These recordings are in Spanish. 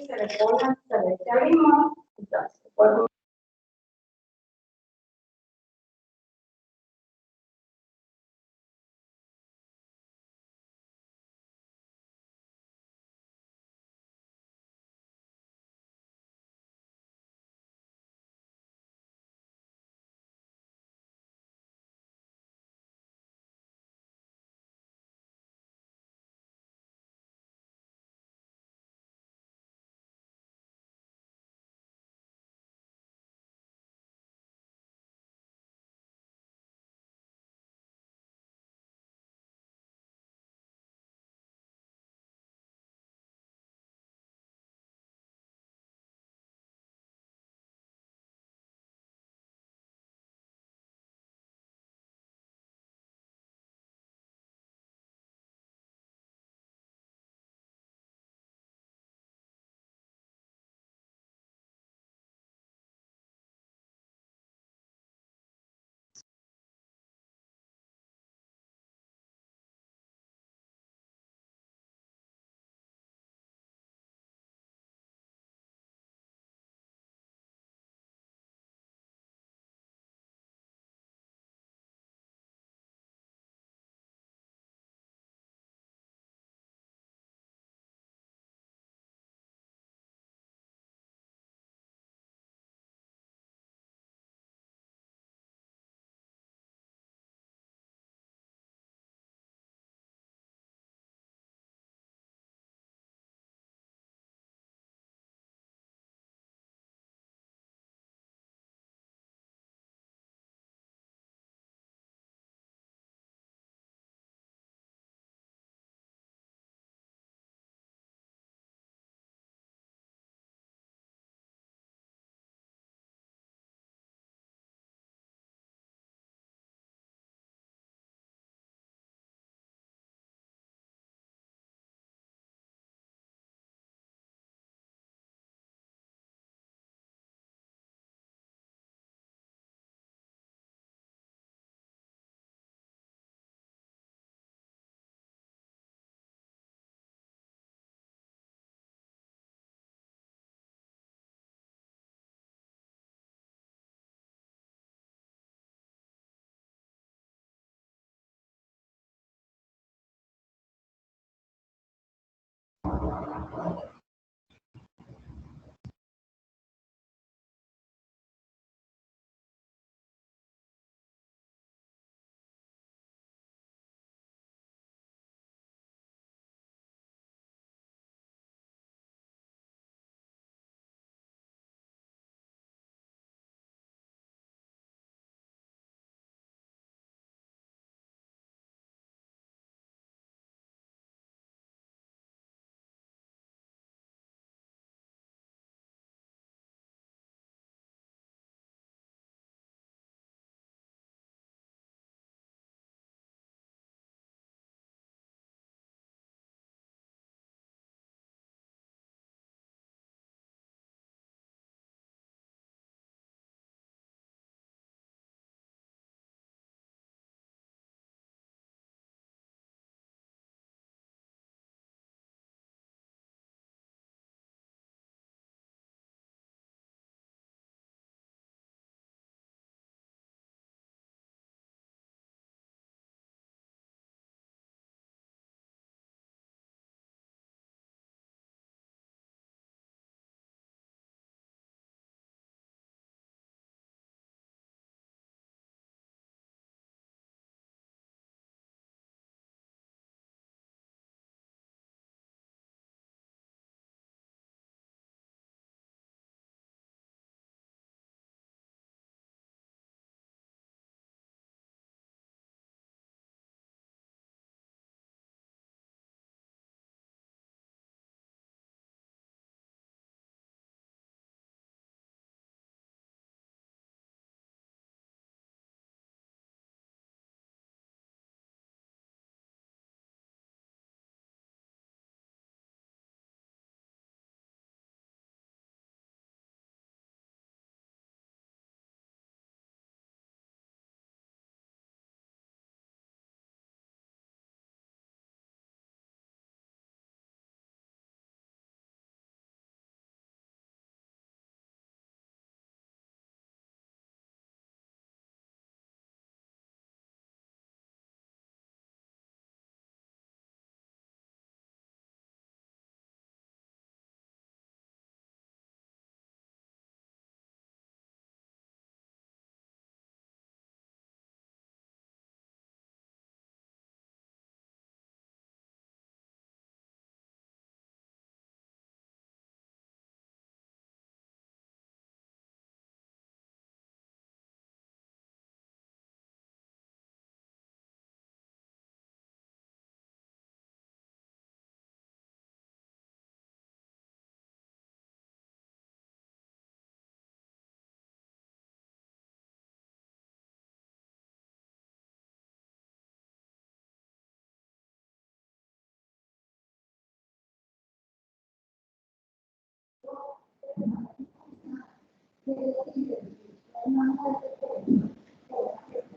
se le pone, se le echa limón, entonces, por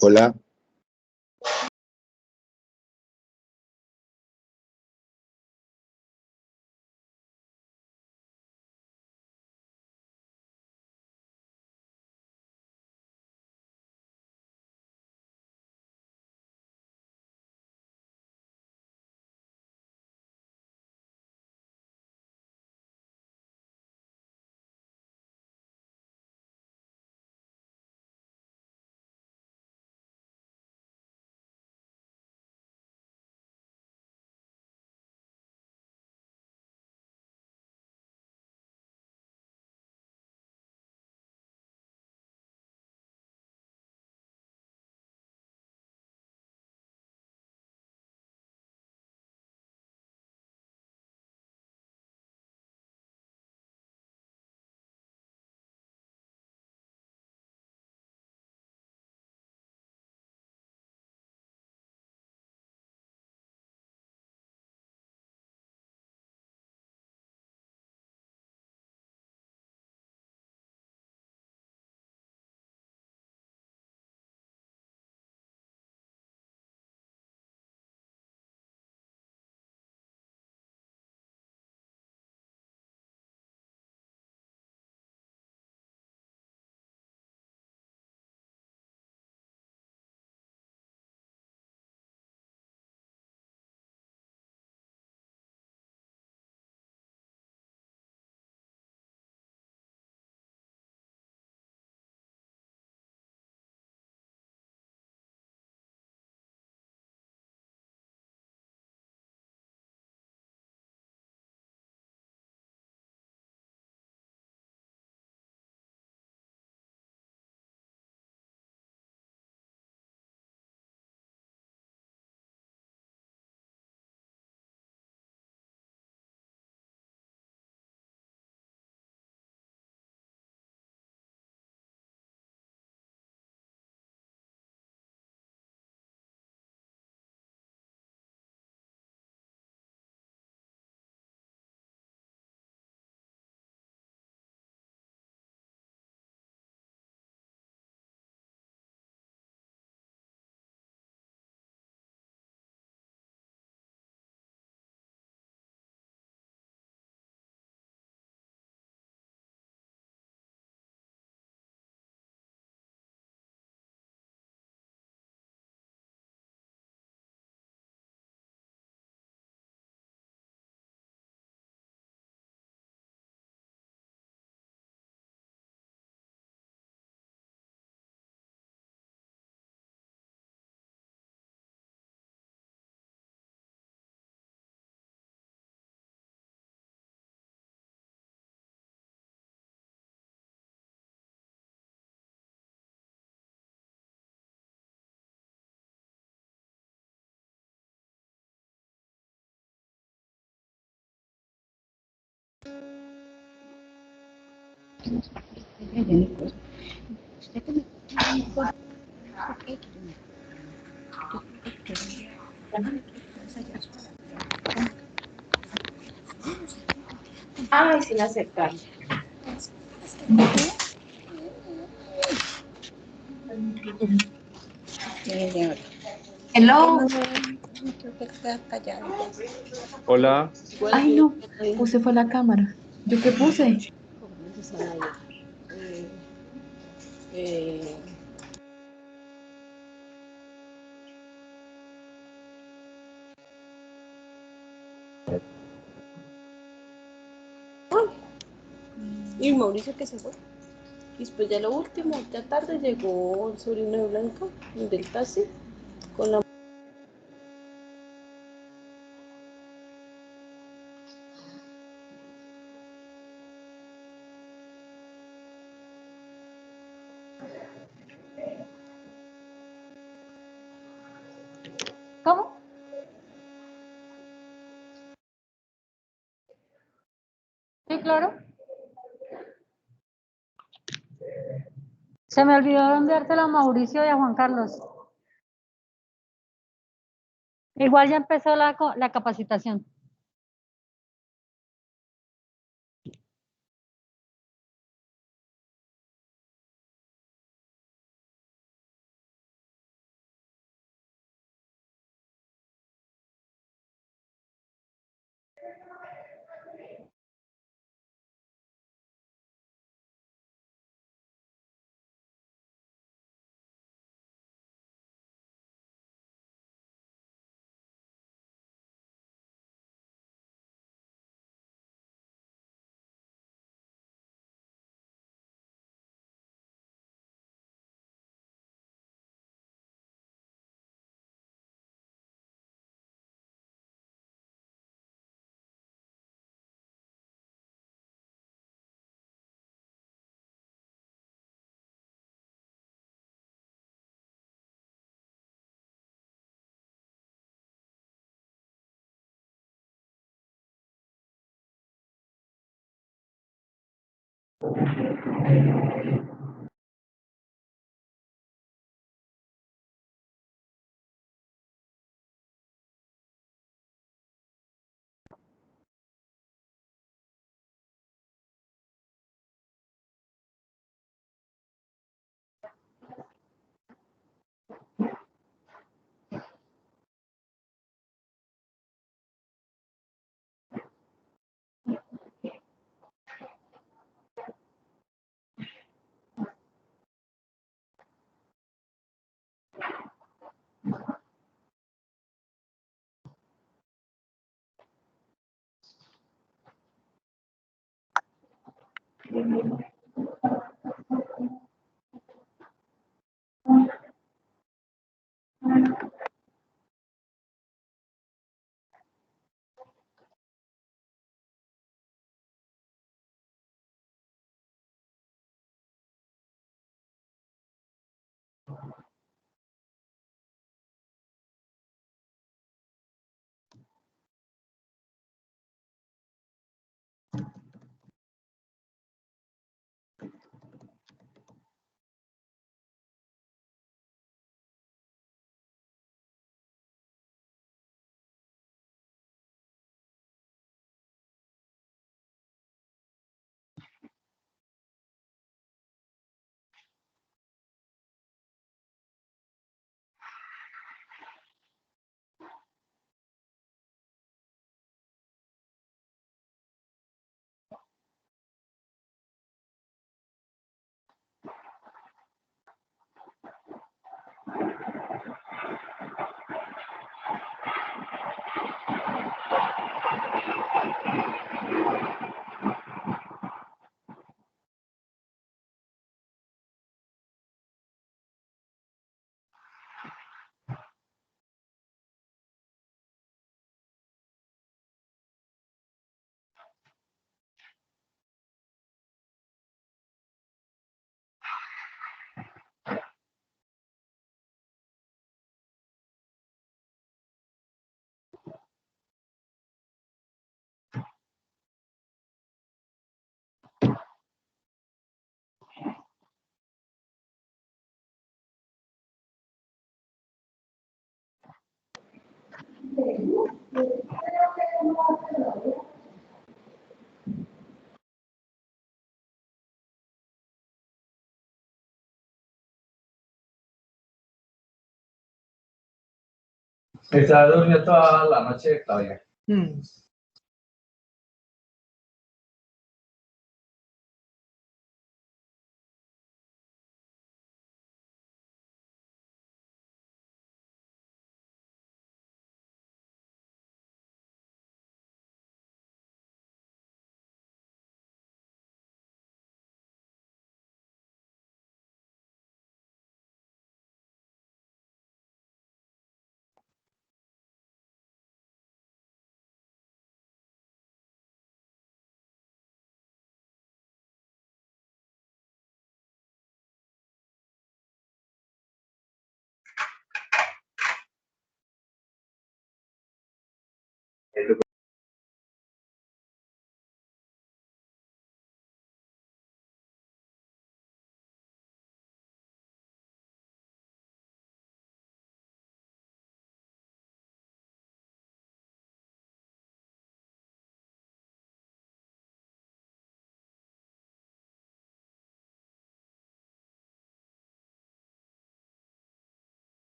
Hola. Ay, sin aceptar. Hello. Hola. Ay, no. Puse fue la cámara. ¿Yo qué puse? Y Mauricio que se fue. Y después ya lo último, ya tarde llegó el sobrino de Blanca, el del taxi, con la... ¿Cómo? Sí, claro. Se me olvidó enviártelo a Mauricio y a Juan Carlos. Igual ya empezó la capacitación. Está durmiendo toda la noche, Claudia.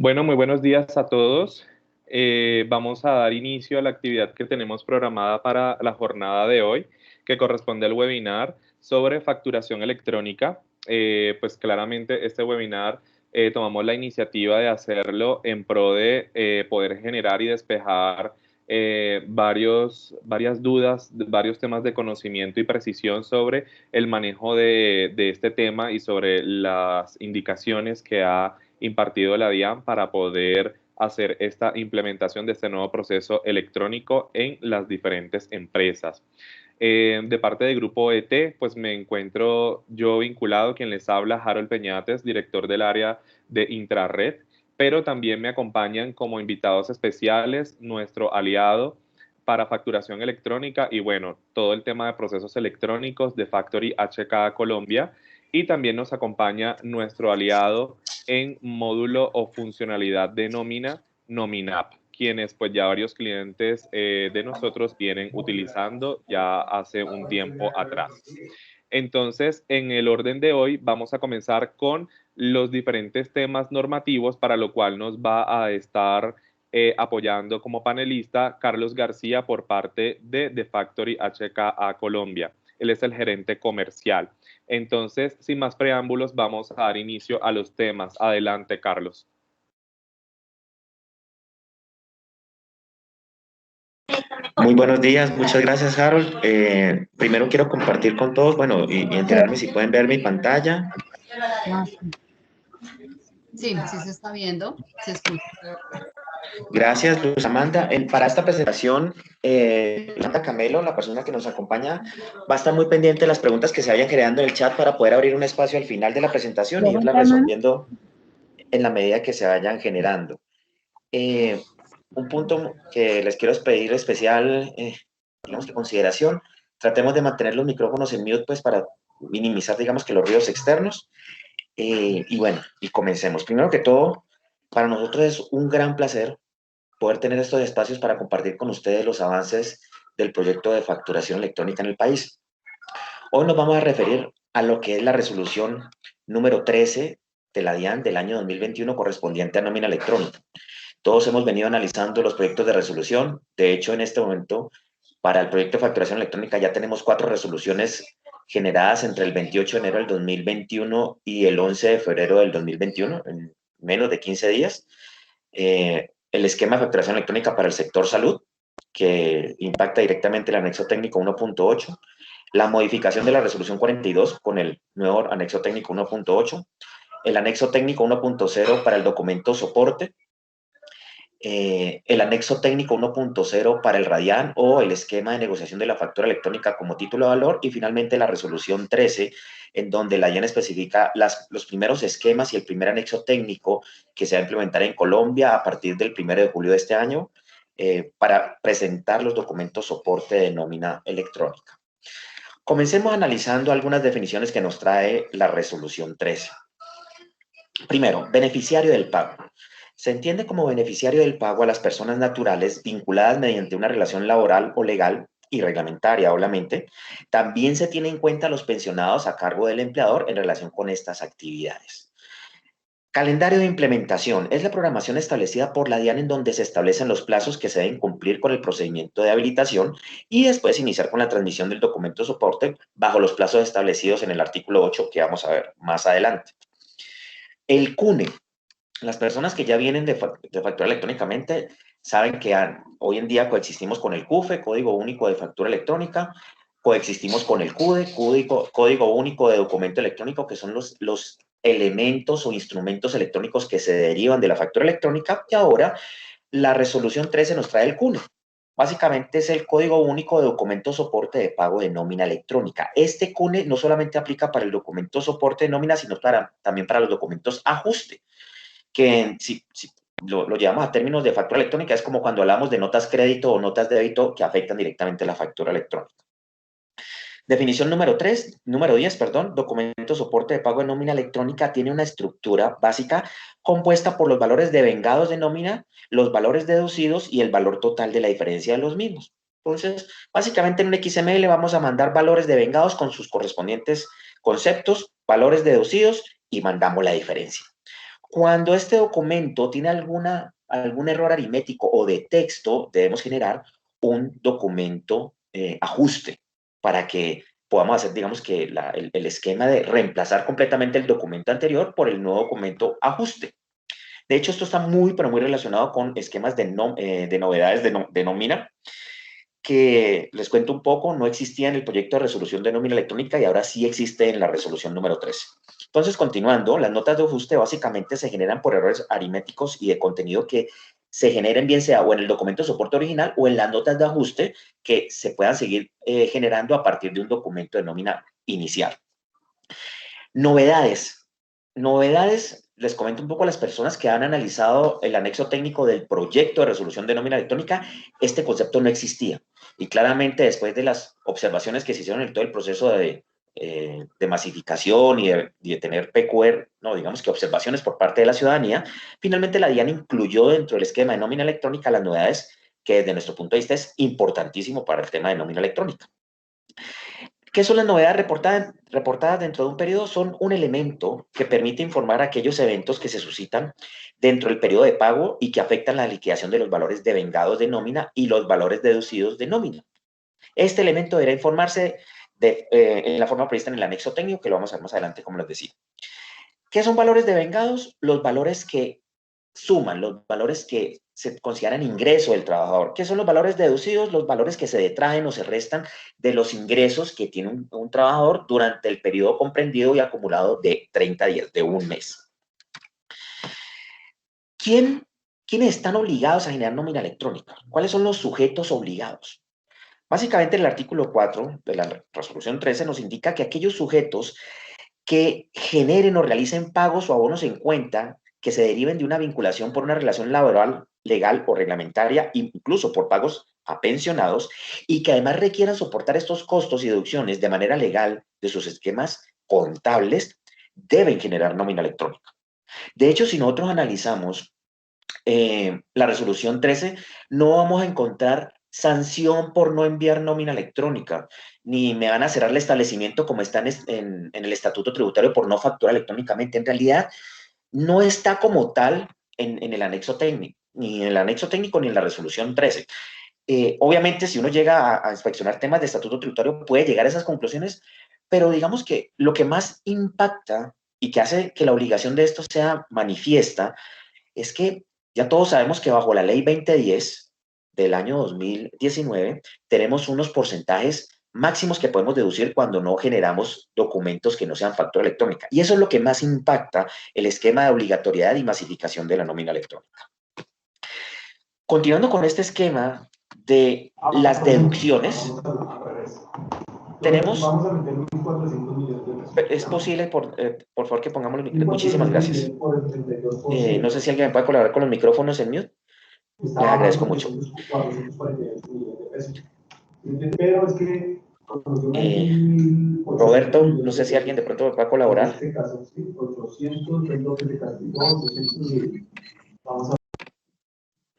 Bueno, muy buenos días a todos. Vamos a dar inicio a la actividad que tenemos programada para la jornada de hoy, que corresponde al webinar sobre facturación electrónica. Pues claramente este webinar tomamos la iniciativa de hacerlo en pro de poder generar y despejar varias dudas, varios temas de conocimiento y precisión sobre el manejo de este tema y sobre las indicaciones que ha impartido la DIAN para poder hacer esta implementación de este nuevo proceso electrónico en las diferentes empresas. De parte del grupo ET, pues me encuentro yo vinculado, quien les habla, Harold Peñates, director del área de Intrared, pero también me acompañan como invitados especiales nuestro aliado para facturación electrónica y bueno, todo el tema de procesos electrónicos de Factory HK Colombia, y también nos acompaña nuestro aliado en módulo o funcionalidad de nómina, Nominap, quienes pues ya varios clientes de nosotros vienen utilizando ya hace un tiempo atrás. Entonces, en el orden de hoy vamos a comenzar con los diferentes temas normativos, para lo cual nos va a estar apoyando como panelista Carlos García por parte de The Factory HKA Colombia. Él es el gerente comercial. Entonces, sin más preámbulos, vamos a dar inicio a los temas. Adelante, Carlos. Muy buenos días, muchas gracias, Harold. Primero quiero compartir con todos, bueno, y enterarme si pueden ver mi pantalla. Sí, sí se está viendo, se escucha. Gracias, Luz Amanda. Para esta presentación, Amanda Camelo, la persona que nos acompaña, va a estar muy pendiente de las preguntas que se vayan creando en el chat para poder abrir un espacio al final de la presentación y irlas resolviendo en la medida que se vayan generando. Un punto que les quiero pedir especial, digamos que consideración, tratemos de mantener los micrófonos en mute, pues para minimizar, digamos que los ruidos externos. Y bueno, y comencemos. Primero que todo, para nosotros es un gran placer poder tener estos espacios para compartir con ustedes los avances del proyecto de facturación electrónica en el país. Hoy nos vamos a referir a lo que es la resolución número 13 de la DIAN del año 2021 correspondiente a nómina electrónica. Todos hemos venido analizando los proyectos de resolución. De hecho, en este momento, para el proyecto de facturación electrónica ya tenemos 4 resoluciones generadas entre el 28 de enero del 2021 y el 11 de febrero del 2021, en menos de 15 días. El esquema de facturación electrónica para el sector salud, que impacta directamente el anexo técnico 1.8, la modificación de la resolución 42 con el nuevo anexo técnico 1.8, el anexo técnico 1.0 para el documento soporte, el anexo técnico 1.0 para el RADIAN o el esquema de negociación de la factura electrónica como título de valor, y finalmente la resolución 13, en donde la DIAN especifica los primeros esquemas y el primer anexo técnico que se va a implementar en Colombia a partir del 1 de julio de este año para presentar los documentos soporte de nómina electrónica. Comencemos analizando algunas definiciones que nos trae la resolución 13. Primero, beneficiario del pago. Se entiende como beneficiario del pago a las personas naturales vinculadas mediante una relación laboral o legal y reglamentaria, obviamente. También se tiene en cuenta los pensionados a cargo del empleador en relación con estas actividades. Calendario de implementación. Es la programación establecida por la DIAN en donde se establecen los plazos que se deben cumplir con el procedimiento de habilitación y después iniciar con la transmisión del documento soporte bajo los plazos establecidos en el artículo 8 que vamos a ver más adelante. El CUNE. Las personas que ya vienen de facturar electrónicamente saben que hoy en día coexistimos con el CUFE, Código Único de Factura Electrónica, coexistimos con el CUDE, Código Único de Documento Electrónico, que son los elementos o instrumentos electrónicos que se derivan de la factura electrónica, y ahora la resolución 13 nos trae el CUNE. Básicamente es el Código Único de Documento Soporte de Pago de Nómina Electrónica. Este CUNE no solamente aplica para el documento soporte de nómina, sino también para los documentos ajuste, que si lo llevamos a términos de factura electrónica, es como cuando hablamos de notas crédito o notas de débito que afectan directamente la factura electrónica. Definición número 10, documento soporte de pago de nómina electrónica tiene una estructura básica compuesta por los valores devengados de nómina, los valores deducidos y el valor total de la diferencia de los mismos. Entonces, básicamente en un XML vamos a mandar valores devengados con sus correspondientes conceptos, valores deducidos y mandamos la diferencia. Cuando este documento tiene algún error aritmético o de texto, debemos generar un documento ajuste para que podamos hacer, digamos que el esquema de reemplazar completamente el documento anterior por el nuevo documento ajuste. De hecho, esto está muy, pero muy relacionado con esquemas de novedades de nómina, que les cuento un poco, no existía en el proyecto de resolución de nómina electrónica y ahora sí existe en la resolución número 13. Entonces, continuando, las notas de ajuste básicamente se generan por errores aritméticos y de contenido que se generen bien sea o en el documento de soporte original o en las notas de ajuste que se puedan seguir generando a partir de un documento de nómina inicial. Novedades. Novedades, les comento un poco a las personas que han analizado el anexo técnico del proyecto de resolución de nómina electrónica, este concepto no existía. Y claramente después de las observaciones que se hicieron en todo el proceso de masificación y de tener PQR, no, digamos que observaciones por parte de la ciudadanía, finalmente la DIAN incluyó dentro del esquema de nómina electrónica las novedades que desde nuestro punto de vista es importantísimo para el tema de nómina electrónica. ¿Qué son las novedades reportadas dentro de un periodo? Son un elemento que permite informar aquellos eventos que se suscitan dentro del periodo de pago y que afectan la liquidación de los valores devengados de nómina y los valores deducidos de nómina. Este elemento deberá informarse en la forma prevista en el anexo técnico, que lo vamos a ver más adelante, como les decía. ¿Qué son valores devengados? Los valores que suman, los valores que se consideran ingreso del trabajador. ¿Qué son los valores deducidos? Los valores que se detraen o se restan de los ingresos que tiene un trabajador durante el periodo comprendido y acumulado de 30 días, de un mes. ¿Quiénes están obligados a generar nómina electrónica? ¿Cuáles son los sujetos obligados? Básicamente el artículo 4 de la resolución 13 nos indica que aquellos sujetos que generen o realicen pagos o abonos en cuenta que se deriven de una vinculación por una relación laboral, legal o reglamentaria, incluso por pagos a pensionados, y que además requieran soportar estos costos y deducciones de manera legal de sus esquemas contables, deben generar nómina electrónica. De hecho, si nosotros analizamos la resolución 13, no vamos a encontrar sanción por no enviar nómina electrónica, ni me van a cerrar el establecimiento como está en el estatuto tributario por no facturar electrónicamente. En realidad, no está como tal en el anexo técnico, ni en el anexo técnico ni en la resolución 13. Obviamente, si uno llega a inspeccionar temas de estatuto tributario, puede llegar a esas conclusiones, pero digamos que lo que más impacta y que hace que la obligación de esto sea manifiesta es que ya todos sabemos que bajo la ley 2010 del año 2019 tenemos unos porcentajes máximos que podemos deducir cuando no generamos documentos que no sean factura electrónica. Y eso es lo que más impacta el esquema de obligatoriedad y masificación de la nómina electrónica. Continuando con este esquema de las deducciones, tenemos... Es posible, por favor, que pongamos los micrófonos. Muchísimas gracias. No sé si alguien me puede colaborar con los micrófonos en mute. Les agradezco mucho. Roberto, no sé si alguien de pronto me puede colaborar.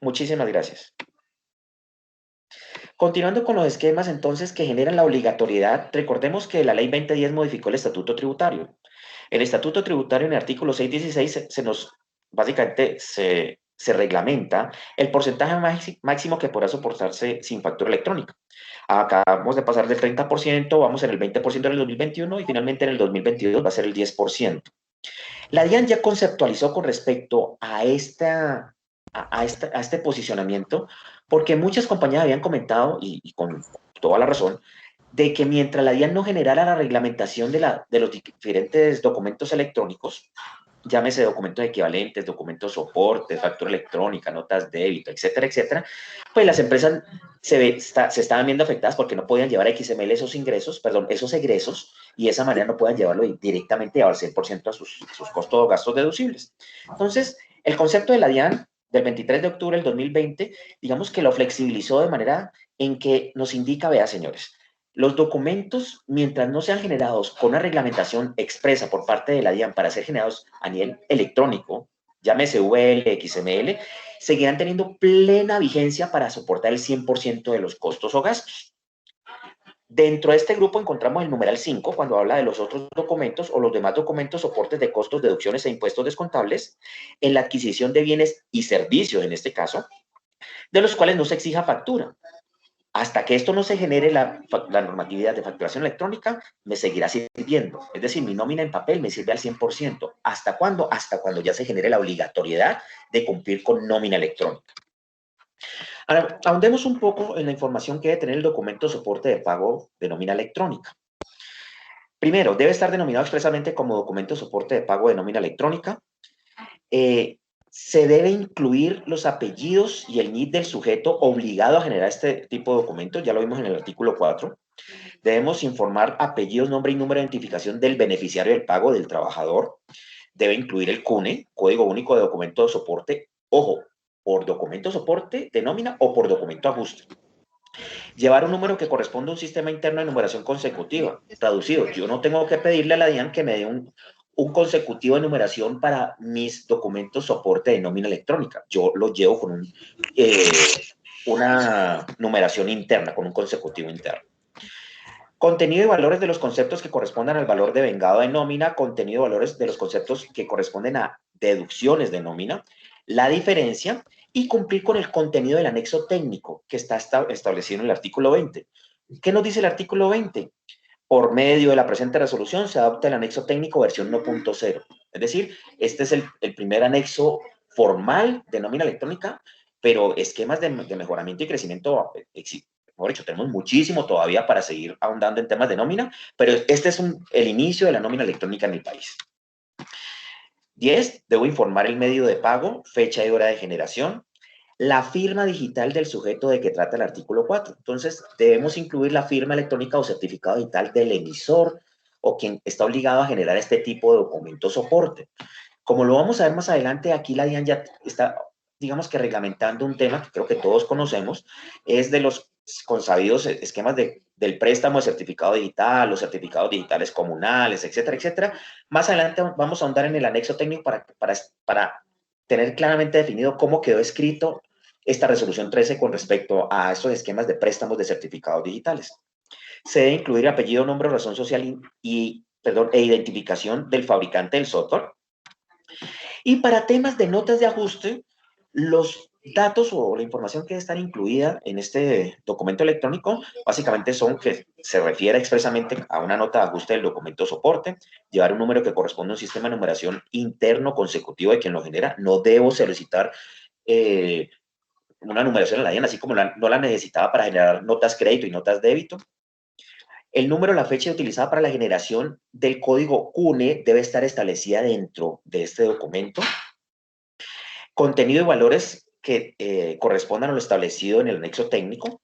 Muchísimas gracias. Continuando con los esquemas entonces que generan la obligatoriedad, recordemos que la ley 2010 modificó el estatuto tributario. El estatuto tributario en el artículo 616 básicamente se reglamenta el porcentaje máximo que podrá soportarse sin factura electrónica. Acabamos de pasar del 30%, vamos en el 20% en el 2021 y finalmente en el 2022 va a ser el 10%. La DIAN ya conceptualizó con respecto a este posicionamiento, porque muchas compañías habían comentado, y con toda la razón, de que mientras la DIAN no generara la reglamentación de los diferentes documentos electrónicos, llámese documentos equivalentes, documentos soporte, factura electrónica, notas de débito, etcétera, etcétera, pues las empresas se estaban viendo afectadas porque no podían llevar a XML esos egresos, y de esa manera no puedan llevarlo directamente al 100% a sus costos o gastos deducibles. Entonces, el concepto de la DIAN del 23 de octubre del 2020, digamos que lo flexibilizó de manera en que nos indica, vea, señores, los documentos, mientras no sean generados con una reglamentación expresa por parte de la DIAN para ser generados a nivel electrónico, llámese VL, XML, seguirán teniendo plena vigencia para soportar el 100% de los costos o gastos. Dentro de este grupo encontramos el numeral 5 cuando habla de los otros documentos o los demás documentos, soportes de costos, deducciones e impuestos descontables en la adquisición de bienes y servicios, en este caso, de los cuales no se exija factura. Hasta que esto no se genere la normatividad de facturación electrónica, me seguirá sirviendo. Es decir, mi nómina en papel me sirve al 100%. ¿Hasta cuándo? Hasta cuando ya se genere la obligatoriedad de cumplir con nómina electrónica. Ahora, ahondemos un poco en la información que debe tener el documento de soporte de pago de nómina electrónica. Primero, debe estar denominado expresamente como documento de soporte de pago de nómina electrónica. Se debe incluir los apellidos y el NID del sujeto obligado a generar este tipo de documentos, ya lo vimos en el artículo 4. Debemos informar apellidos, nombre y número de identificación del beneficiario del pago del trabajador. Debe incluir el CUNE, Código Único de Documento de Soporte, ojo, por documento de soporte de nómina o por documento de ajuste. Llevar un número que corresponde a un sistema interno de numeración consecutiva. Traducido, yo no tengo que pedirle a la DIAN que me dé un consecutivo de numeración para mis documentos soporte de nómina electrónica. Yo lo llevo con una numeración interna, con un consecutivo interno. Contenido y valores de los conceptos que correspondan al valor de vengado de nómina, contenido y valores de los conceptos que corresponden a deducciones de nómina, la diferencia y cumplir con el contenido del anexo técnico que está establecido en el artículo 20. ¿Qué nos dice el artículo 20? Por medio de la presente resolución se adopta el anexo técnico versión 1.0. Es decir, este es el primer anexo formal de nómina electrónica, pero esquemas de mejoramiento y crecimiento existen. Por hecho, tenemos muchísimo todavía para seguir ahondando en temas de nómina, pero este es el inicio de la nómina electrónica en el país. 10. Debo informar el medio de pago, fecha y hora de generación, la firma digital del sujeto de que trata el artículo 4. Entonces, debemos incluir la firma electrónica o certificado digital del emisor o quien está obligado a generar este tipo de documento soporte. Como lo vamos a ver más adelante, aquí la DIAN ya está, digamos que reglamentando un tema que creo que todos conocemos, es de los consabidos esquemas del préstamo de certificado digital, los certificados digitales comunales, etcétera, etcétera. Más adelante vamos a ahondar en el anexo técnico para tener claramente definido cómo quedó escrito esta resolución 13 con respecto a estos esquemas de préstamos de certificados digitales. Se debe incluir apellido, nombre, razón social e identificación del fabricante del software. Y para temas de notas de ajuste, los datos o la información que debe estar incluida en este documento electrónico básicamente son que se refiere expresamente a una nota de ajuste del documento soporte, llevar un número que corresponde a un sistema de numeración interno consecutivo de quien lo genera. No debo solicitar una numeración en la DIAN, así como no la necesitaba para generar notas crédito y notas débito. El número, la fecha utilizada para la generación del código CUNE debe estar establecida dentro de este documento. Contenido y valores que correspondan a lo establecido en el anexo técnico.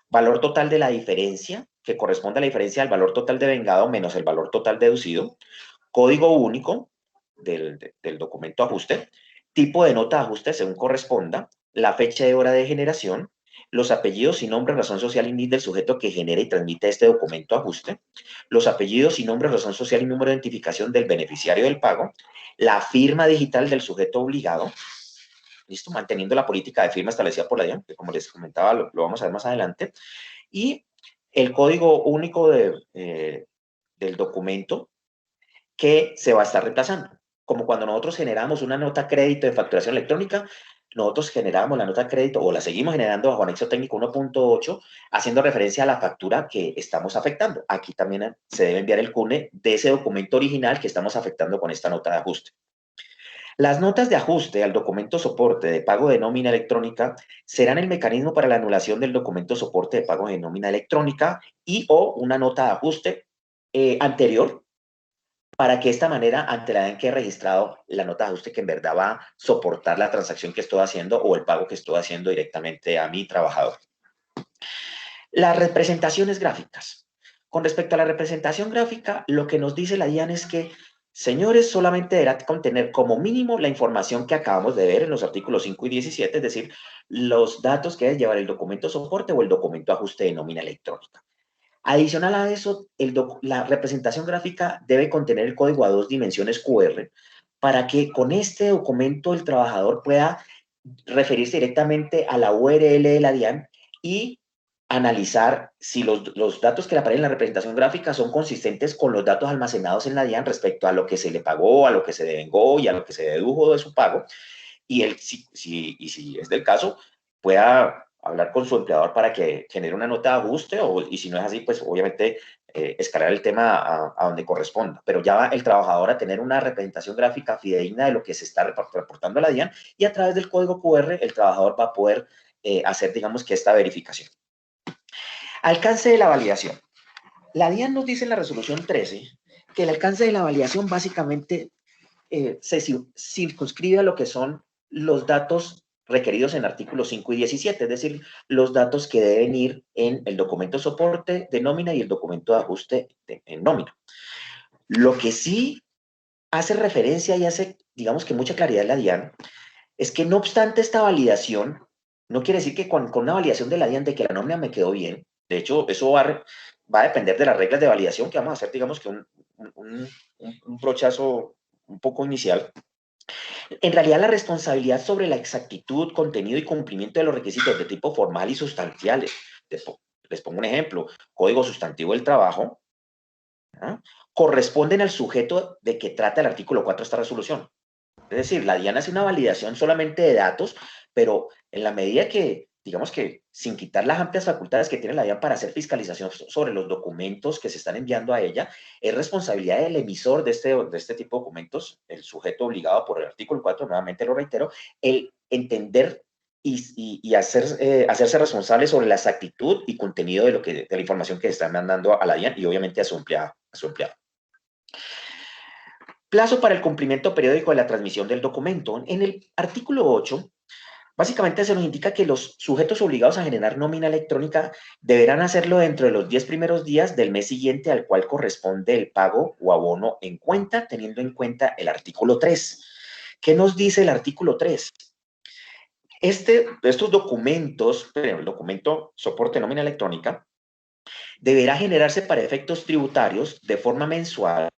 Valor total de la diferencia, que corresponde a la diferencia del valor total de vengado menos el valor total deducido. Código único del documento ajuste. Tipo de nota de ajuste según corresponda. La fecha y hora de generación. Los apellidos y nombre, razón social y NID del sujeto que genera y transmite este documento ajuste, los apellidos y nombre, razón social y número de identificación del beneficiario del pago, la firma digital del sujeto obligado, listo, manteniendo la política de firma establecida por la DIAN, que como les comentaba lo vamos a ver más adelante, y el código único del documento que se va a estar reemplazando. Como cuando nosotros generamos una nota crédito de facturación electrónica, nosotros generamos la nota crédito o la seguimos generando bajo anexo técnico 1.8, haciendo referencia a la factura que estamos afectando. Aquí también se debe enviar el CUNE de ese documento original que estamos afectando con esta nota de ajuste. Las notas de ajuste al documento soporte de pago de nómina electrónica serán el mecanismo para la anulación del documento soporte de pago de nómina electrónica y o una nota de ajuste anterior, para que de esta manera, ante la DIAN, quede registrado la nota de ajuste que en verdad va a soportar la transacción que estoy haciendo o el pago que estoy haciendo directamente a mi trabajador. Las representaciones gráficas. Con respecto a la representación gráfica, lo que nos dice la DIAN es que, señores, solamente deberá contener como mínimo la información que acabamos de ver en los artículos 5 y 17, es decir, los datos que debe llevar el documento soporte o el documento ajuste de nómina electrónica. Adicional a eso, la representación gráfica debe contener el código a 2 dimensiones QR para que con este documento el trabajador pueda referirse directamente a la URL de la DIAN y analizar si los datos que le aparecen en la representación gráfica son consistentes con los datos almacenados en la DIAN respecto a lo que se le pagó, a lo que se devengó y a lo que se dedujo de su pago. Y él, si es del caso, pueda hablar con su empleador para que genere una nota de ajuste, y si no es así, pues obviamente escalar el tema a donde corresponda. Pero ya va el trabajador a tener una representación gráfica fidedigna de lo que se está reportando a la DIAN, y a través del código QR el trabajador va a poder hacer, digamos, que esta verificación. Alcance de la validación. La DIAN nos dice en la resolución 13 que el alcance de la validación básicamente se circunscribe a lo que son los datos requeridos en artículos 5 y 17, es decir, los datos que deben ir en el documento soporte de nómina y el documento de ajuste en nómina. Lo que sí hace referencia y hace, digamos que mucha claridad en la DIAN, es que no obstante esta validación, no quiere decir que con una validación de la DIAN de que la nómina me quedó bien. De hecho, eso va a depender de las reglas de validación que vamos a hacer, digamos que un brochazo un poco inicial. En realidad, la responsabilidad sobre la exactitud, contenido y cumplimiento de los requisitos de tipo formal y sustanciales. Les pongo un ejemplo: código sustantivo del trabajo, ¿no?, corresponden al sujeto de que trata el artículo 4 de esta resolución. Es decir, la DIAN hace una validación solamente de datos, pero en la medida que, digamos que sin quitar las amplias facultades que tiene la DIAN para hacer fiscalización sobre los documentos que se están enviando a ella, es responsabilidad del emisor de este tipo de documentos, el sujeto obligado por el artículo 4, nuevamente lo reitero, el entender y hacerse responsable sobre la exactitud y contenido de la información que están mandando a la DIAN y obviamente a su empleado. Plazo para el cumplimiento periódico de la transmisión del documento. En el artículo 8, básicamente se nos indica que los sujetos obligados a generar nómina electrónica deberán hacerlo dentro de los 10 primeros días del mes siguiente al cual corresponde el pago o abono en cuenta, teniendo en cuenta el artículo 3. ¿Qué nos dice el artículo 3? Estos documentos, el documento soporte nómina electrónica, deberá generarse para efectos tributarios de forma mensual,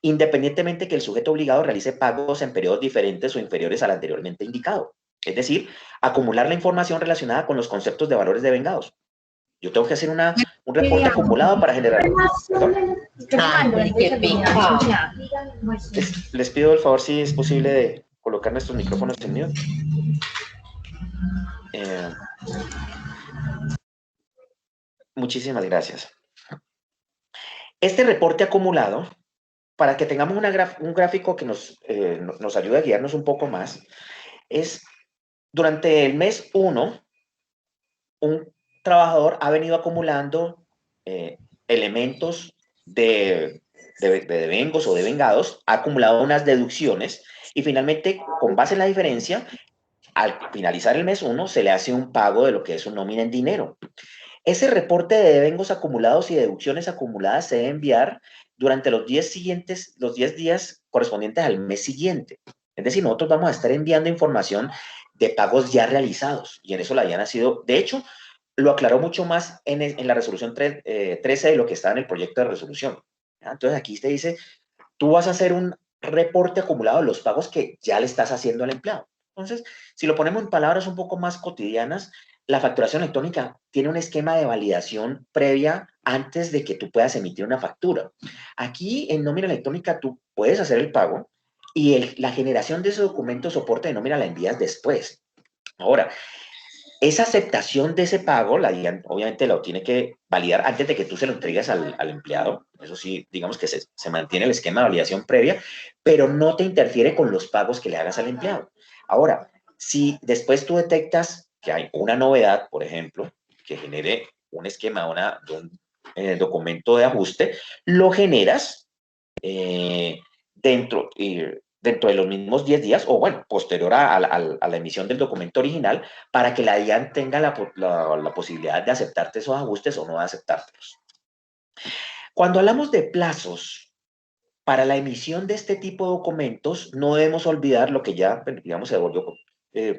independientemente que el sujeto obligado realice pagos en periodos diferentes o inferiores al anteriormente indicado. Es decir, acumular la información relacionada con los conceptos de valores devengados. Yo tengo que hacer un reporte acumulado para generar... Ay, qué pica. Les pido el favor, si es posible, de colocar nuestros micrófonos en mute. Muchísimas gracias. Este reporte acumulado, para que tengamos un gráfico que nos ayude a guiarnos un poco más, es durante el mes 1, un trabajador ha venido acumulando elementos de devengos o devengados, ha acumulado unas deducciones y finalmente, con base en la diferencia, al finalizar el mes 1, se le hace un pago de lo que es su nómina en dinero. Ese reporte de devengos acumulados y deducciones acumuladas se debe enviar durante los 10 días correspondientes al mes siguiente. Es decir, nosotros vamos a estar enviando información de pagos ya realizados, y en eso la DIAN ha sido, de hecho, lo aclaró mucho más en la resolución 13 de lo que está en el proyecto de resolución. Entonces aquí te dice, tú vas a hacer un reporte acumulado de los pagos que ya le estás haciendo al empleado. Entonces, si lo ponemos en palabras un poco más cotidianas, la facturación electrónica tiene un esquema de validación previa antes de que tú puedas emitir una factura. Aquí en nómina electrónica tú puedes hacer el pago y la generación de ese documento soporte de nómina la envías después. Ahora, esa aceptación de ese pago, la DIAN obviamente lo tiene que validar antes de que tú se lo entregues al empleado. Eso sí, digamos que se mantiene el esquema de validación previa, pero no te interfiere con los pagos que le hagas al empleado. Ahora, si después tú detectas que hay una novedad, por ejemplo, que genere un esquema de un documento de ajuste, lo generas dentro de los mismos 10 días, o bueno, posterior a la emisión del documento original, para que la DIAN tenga la posibilidad de aceptarte esos ajustes o no de aceptártelos. Cuando hablamos de plazos para la emisión de este tipo de documentos, no debemos olvidar lo que ya, digamos, se volvió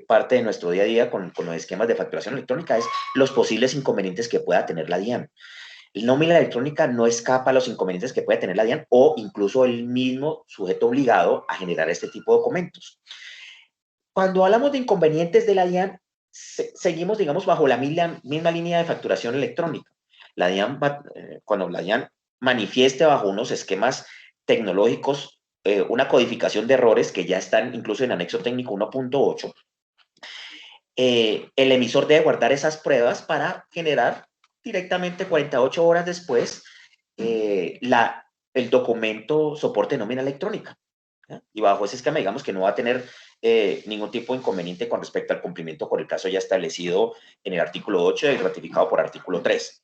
parte de nuestro día a día con los esquemas de facturación electrónica, es los posibles inconvenientes que pueda tener la DIAN. La nómina electrónica no escapa a los inconvenientes que puede tener la DIAN o incluso el mismo sujeto obligado a generar este tipo de documentos. Cuando hablamos de inconvenientes de la DIAN, seguimos, digamos, bajo la misma línea de facturación electrónica. La DIAN cuando la DIAN manifieste bajo unos esquemas tecnológicos una codificación de errores que ya están incluso en anexo técnico 1.8, el emisor debe guardar esas pruebas para generar directamente 48 horas después el documento soporte de nómina electrónica. ¿Ya? Y bajo ese esquema, digamos que no va a tener ningún tipo de inconveniente con respecto al cumplimiento por el plazo ya establecido en el artículo 8 y ratificado por artículo 3.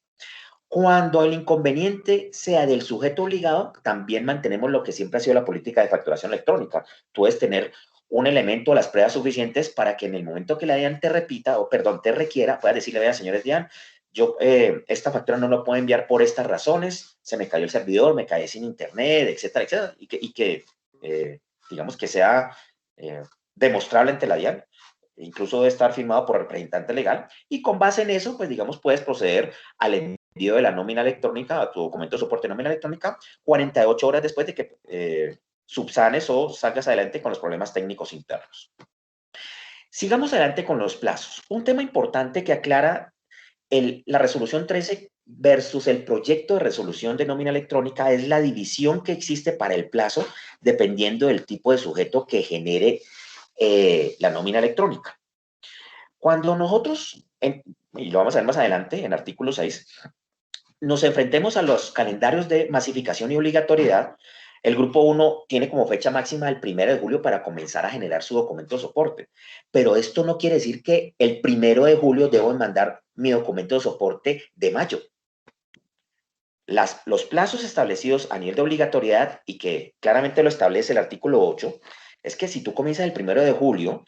Cuando el inconveniente sea del sujeto obligado, también mantenemos lo que siempre ha sido la política de facturación electrónica. Tú debes tener un elemento, las pruebas suficientes para que en el momento que la DIAN te repita, o perdón, te requiera, puedas decirle, vea, señores DIAN, yo esta factura no la puedo enviar por estas razones, se me cayó el servidor, me caí sin internet, etcétera, etcétera, y que digamos que sea demostrable ante la DIAN, incluso debe estar firmado por el representante legal, y con base en eso, pues digamos, puedes proceder al envío de la nómina electrónica, a tu documento de soporte de nómina electrónica, 48 horas después de que subsanes o salgas adelante con los problemas técnicos internos. Sigamos adelante con los plazos. Un tema importante que aclara la resolución 13 versus el proyecto de resolución de nómina electrónica es la división que existe para el plazo dependiendo del tipo de sujeto que genere la nómina electrónica. Cuando nosotros, y lo vamos a ver más adelante en artículo 6, nos enfrentemos a los calendarios de masificación y obligatoriedad, el grupo 1 tiene como fecha máxima el 1 de julio para comenzar a generar su documento de soporte. Pero esto no quiere decir que el 1 de julio debo mandar mi documento de soporte de mayo. Los plazos establecidos a nivel de obligatoriedad y que claramente lo establece el artículo 8, es que si tú comienzas el 1 de julio,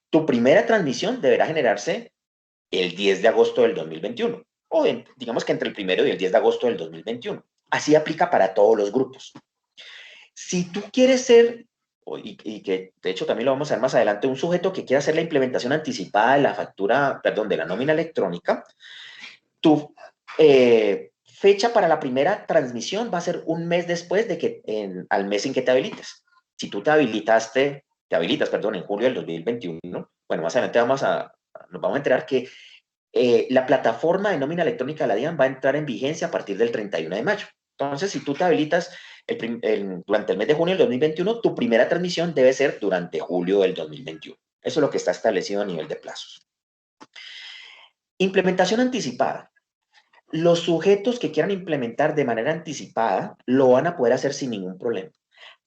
tu primera transmisión deberá generarse el 10 de agosto del 2021. O digamos que entre el 1 y el 10 de agosto del 2021. Así aplica para todos los grupos. Si tú quieres ser, y que de hecho también lo vamos a ver más adelante, un sujeto que quiera hacer la implementación anticipada de la factura, perdón, de la nómina electrónica, tu fecha para la primera transmisión va a ser un mes después de que, al mes en que te habilites. Si tú te habilitas, en julio del 2021, bueno, más adelante nos vamos a enterar que la plataforma de nómina electrónica de la DIAN va a entrar en vigencia a partir del 31 de mayo. Entonces, si tú te habilitas durante el mes de junio del 2021, tu primera transmisión debe ser durante julio del 2021. Eso es lo que está establecido a nivel de plazos. Implementación anticipada. Los sujetos que quieran implementar de manera anticipada lo van a poder hacer sin ningún problema,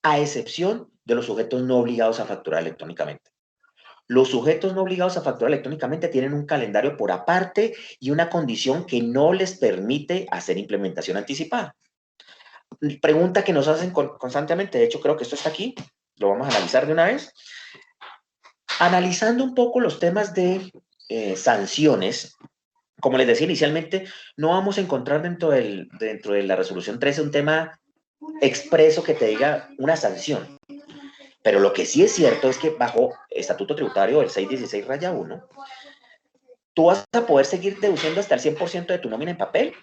a excepción de los sujetos no obligados a facturar electrónicamente. Los sujetos no obligados a facturar electrónicamente tienen un calendario por aparte y una condición que no les permite hacer implementación anticipada. Pregunta que nos hacen constantemente, de hecho creo que esto está aquí, lo vamos a analizar de una vez. Analizando un poco los temas de sanciones, como les decía inicialmente, no vamos a encontrar dentro de la resolución 13 un tema expreso que te diga una sanción. Pero lo que sí es cierto es que bajo Estatuto Tributario, el 616-1, tú vas a poder seguir deduciendo hasta el 100% de tu nómina en papel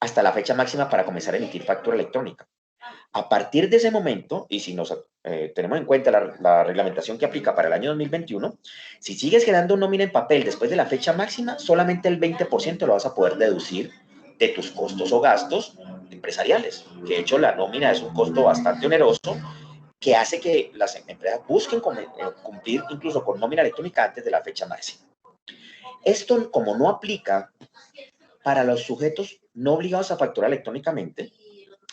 hasta la fecha máxima para comenzar a emitir factura electrónica. A partir de ese momento, y si nos tenemos en cuenta la reglamentación que aplica para el año 2021, si sigues generando nómina en papel después de la fecha máxima, solamente el 20% lo vas a poder deducir de tus costos o gastos empresariales. Que de hecho la nómina es un costo bastante oneroso que hace que las empresas busquen cumplir incluso con nómina electrónica antes de la fecha máxima. Esto, como no aplica para los sujetos no obligados a facturar electrónicamente,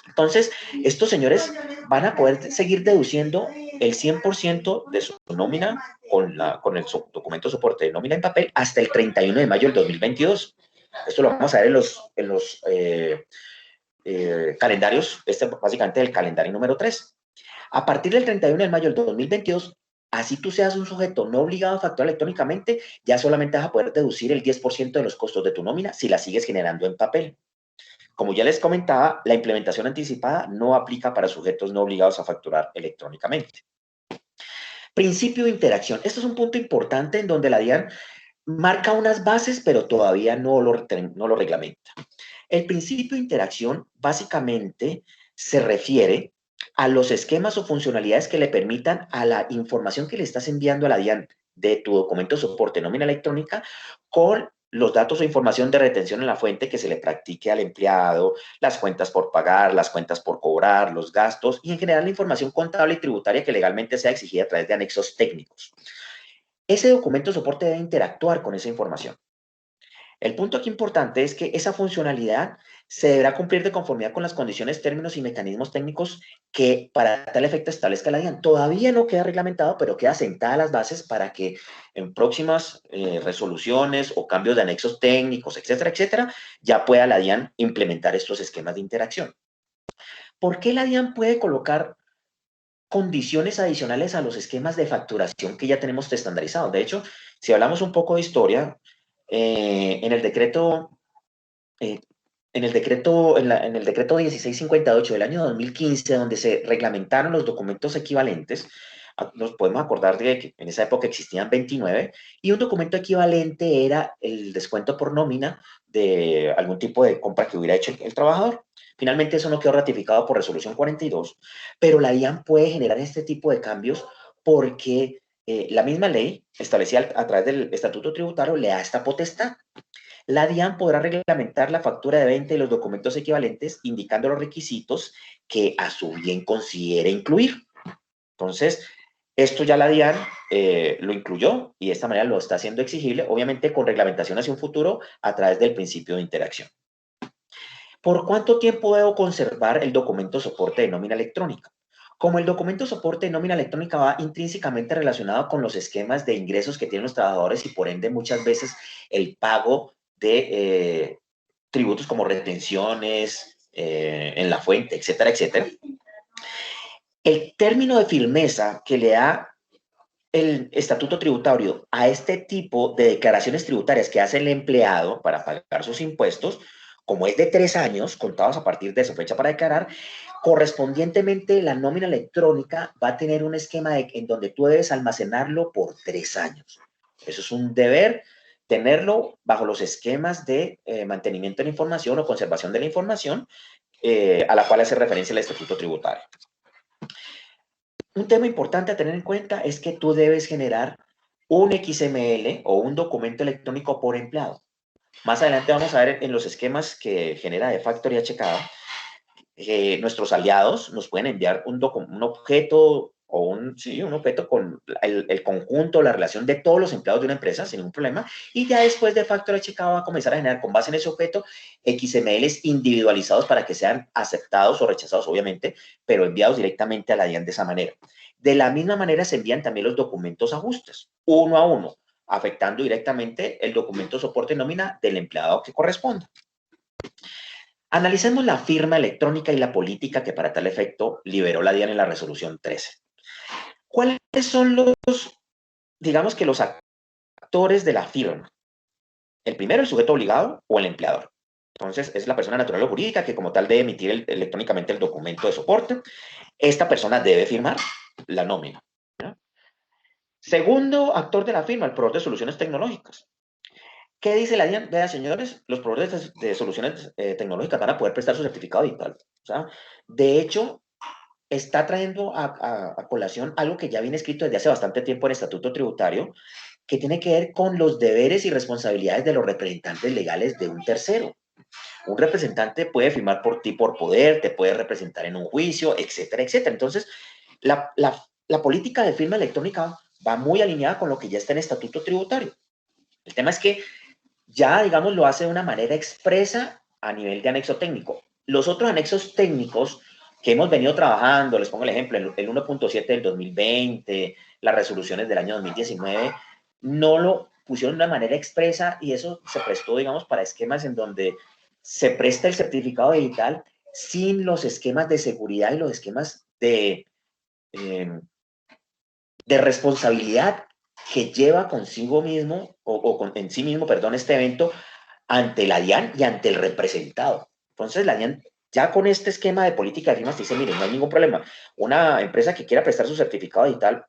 entonces estos señores van a poder seguir deduciendo el 100% de su nómina con el documento de soporte de nómina en papel hasta el 31 de mayo del 2022. Esto lo vamos a ver en los calendarios, básicamente el calendario número 3. A partir del 31 de mayo del 2022, así tú seas un sujeto no obligado a facturar electrónicamente, ya solamente vas a poder deducir el 10% de los costos de tu nómina si la sigues generando en papel. Como ya les comentaba, la implementación anticipada no aplica para sujetos no obligados a facturar electrónicamente. Principio de interacción. Esto es un punto importante en donde la DIAN marca unas bases, pero todavía no lo reglamenta. El principio de interacción básicamente se refiere a los esquemas o funcionalidades que le permitan a la información que le estás enviando a la DIAN de tu documento de soporte de nómina electrónica con los datos o información de retención en la fuente que se le practique al empleado, las cuentas por pagar, las cuentas por cobrar, los gastos y en general la información contable y tributaria que legalmente sea exigida a través de anexos técnicos. Ese documento de soporte debe interactuar con esa información. El punto aquí importante es que esa funcionalidad se deberá cumplir de conformidad con las condiciones, términos y mecanismos técnicos que para tal efecto establezca la DIAN. Todavía no queda reglamentado, pero queda sentada las bases para que en próximas resoluciones o cambios de anexos técnicos, etcétera, etcétera, ya pueda la DIAN implementar estos esquemas de interacción. ¿Por qué la DIAN puede colocar condiciones adicionales a los esquemas de facturación que ya tenemos estandarizados? De hecho, si hablamos un poco de historia, en el decreto 1658 del año 2015, donde se reglamentaron los documentos equivalentes, nos podemos acordar de que en esa época existían 29, y un documento equivalente era el descuento por nómina de algún tipo de compra que hubiera hecho el trabajador. Finalmente eso no quedó ratificado por resolución 42, pero la DIAN puede generar este tipo de cambios porque la misma ley establecida a través del estatuto tributario le da esta potestad. La DIAN podrá reglamentar la factura de venta y los documentos equivalentes, indicando los requisitos que a su bien considere incluir. Entonces, esto ya la DIAN lo incluyó y de esta manera lo está haciendo exigible, obviamente con reglamentación hacia un futuro a través del principio de interacción. ¿Por cuánto tiempo debo conservar el documento soporte de nómina electrónica? Como el documento soporte de nómina electrónica va intrínsecamente relacionado con los esquemas de ingresos que tienen los trabajadores y por ende muchas veces el pago de tributos como retenciones en la fuente, etcétera, etcétera. El término de firmeza que le da el estatuto tributario a este tipo de declaraciones tributarias que hace el empleado para pagar sus impuestos, como es de 3 años, contados a partir de su fecha para declarar, correspondientemente la nómina electrónica va a tener un esquema en donde tú debes almacenarlo por 3 años. Eso es un deber, tenerlo bajo los esquemas de mantenimiento de la información o conservación de la información a la cual hace referencia el estatuto tributario. Un tema importante a tener en cuenta es que tú debes generar un XML o un documento electrónico por empleado. Más adelante vamos a ver en los esquemas que genera de Factory HK, nuestros aliados nos pueden enviar un objeto o un objeto con el conjunto, la relación de todos los empleados de una empresa sin ningún problema, y ya después de Factory HK va a comenzar a generar con base en ese objeto XMLs individualizados para que sean aceptados o rechazados, obviamente, pero enviados directamente a la DIAN de esa manera. De la misma manera se envían también los documentos ajustes, uno a uno, afectando directamente el documento soporte nómina del empleado que corresponda. Analicemos la firma electrónica y la política que para tal efecto liberó la DIAN en la resolución 13. ¿Cuáles son digamos que los actores de la firma? El primero, el sujeto obligado o el empleador. Entonces, es la persona natural o jurídica que como tal debe emitir electrónicamente el documento de soporte. Esta persona debe firmar la nómina, ¿no? Segundo actor de la firma, el proveedor de soluciones tecnológicas. ¿Qué dice la DIAN? Vean, señores, los proveedores de soluciones tecnológicas van a poder prestar su certificado digital. O sea, de hecho, está trayendo a colación algo que ya viene escrito desde hace bastante tiempo en el Estatuto Tributario, que tiene que ver con los deberes y responsabilidades de los representantes legales de un tercero. Un representante puede firmar por ti por poder, te puede representar en un juicio, etcétera, etcétera. Entonces, la política de firma electrónica va muy alineada con lo que ya está en el Estatuto Tributario. El tema es que ya, digamos, lo hace de una manera expresa a nivel de anexo técnico. Los otros anexos técnicos que hemos venido trabajando, les pongo el ejemplo, el 1.7 del 2020, las resoluciones del año 2019, no lo pusieron de una manera expresa y eso se prestó, digamos, para esquemas en donde se presta el certificado digital sin los esquemas de seguridad y los esquemas de responsabilidad que lleva consigo mismo, en sí mismo, perdón, este evento ante la DIAN y ante el representado. Entonces, la DIAN ya con este esquema de política de firmas dice, miren, no hay ningún problema. Una empresa que quiera prestar su certificado digital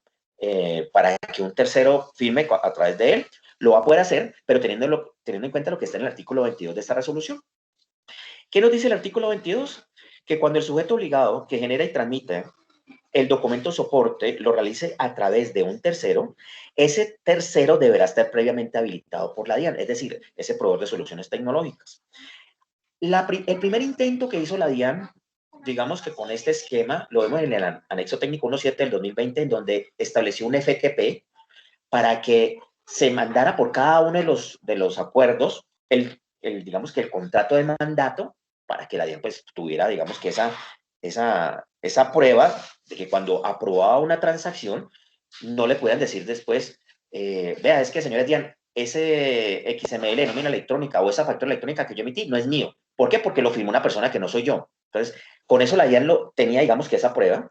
para que un tercero firme a través de él, lo va a poder hacer, pero teniendo en cuenta lo que está en el artículo 22 de esta resolución. ¿Qué nos dice el artículo 22? Que cuando el sujeto obligado que genera y transmite el documento soporte lo realice a través de un tercero, ese tercero deberá estar previamente habilitado por la DIAN, es decir, ese proveedor de soluciones tecnológicas. El primer intento que hizo la DIAN, digamos que con este esquema, lo vemos en el anexo técnico 1.7 del 2020, en donde estableció un FTP para que se mandara por cada uno de los acuerdos digamos que el contrato de mandato, para que la DIAN pues tuviera, digamos que esa prueba de que cuando aprobaba una transacción, no le puedan decir después, vea, es que señores DIAN, ese XML de nómina electrónica o esa factura electrónica que yo emití no es mío. ¿Por qué? Porque lo firmó una persona que no soy yo. Entonces, con eso la DIAN tenía, digamos que esa prueba,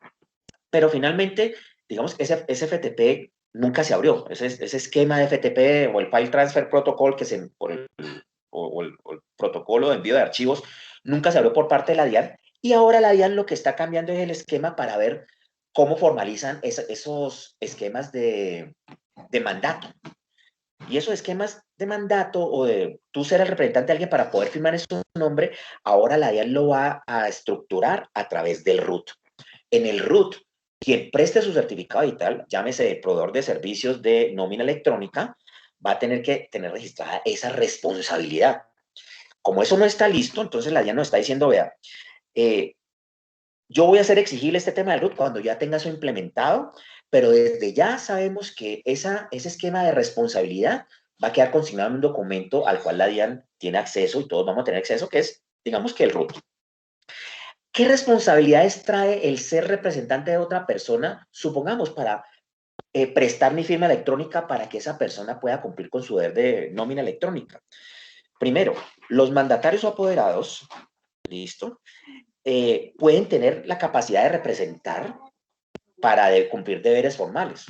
pero finalmente, digamos que ese FTP nunca se abrió. Ese esquema de FTP o el File Transfer Protocol, o el protocolo de envío de archivos, nunca se abrió por parte de la DIAN. Y ahora la DIAN lo que está cambiando es el esquema para ver cómo formalizan esos esquemas de mandato. Y esos esquemas de mandato o de tú ser el representante de alguien para poder firmar en su nombre, ahora la DIAN lo va a estructurar a través del RUT. En el RUT, quien preste su certificado digital, llámese proveedor de servicios de nómina electrónica, va a tener que tener registrada esa responsabilidad. Como eso no está listo, entonces la DIAN nos está diciendo, vea, yo voy a hacer exigible este tema del RUT cuando ya tenga eso implementado, pero desde ya sabemos que ese esquema de responsabilidad va a quedar consignado en un documento al cual la DIAN tiene acceso y todos vamos a tener acceso, que es, digamos que el RUT. ¿Qué responsabilidades trae el ser representante de otra persona, supongamos, para prestar mi firma electrónica para que esa persona pueda cumplir con su deber de nómina electrónica? Primero, los mandatarios o apoderados, listo, pueden tener la capacidad de representar para cumplir deberes formales.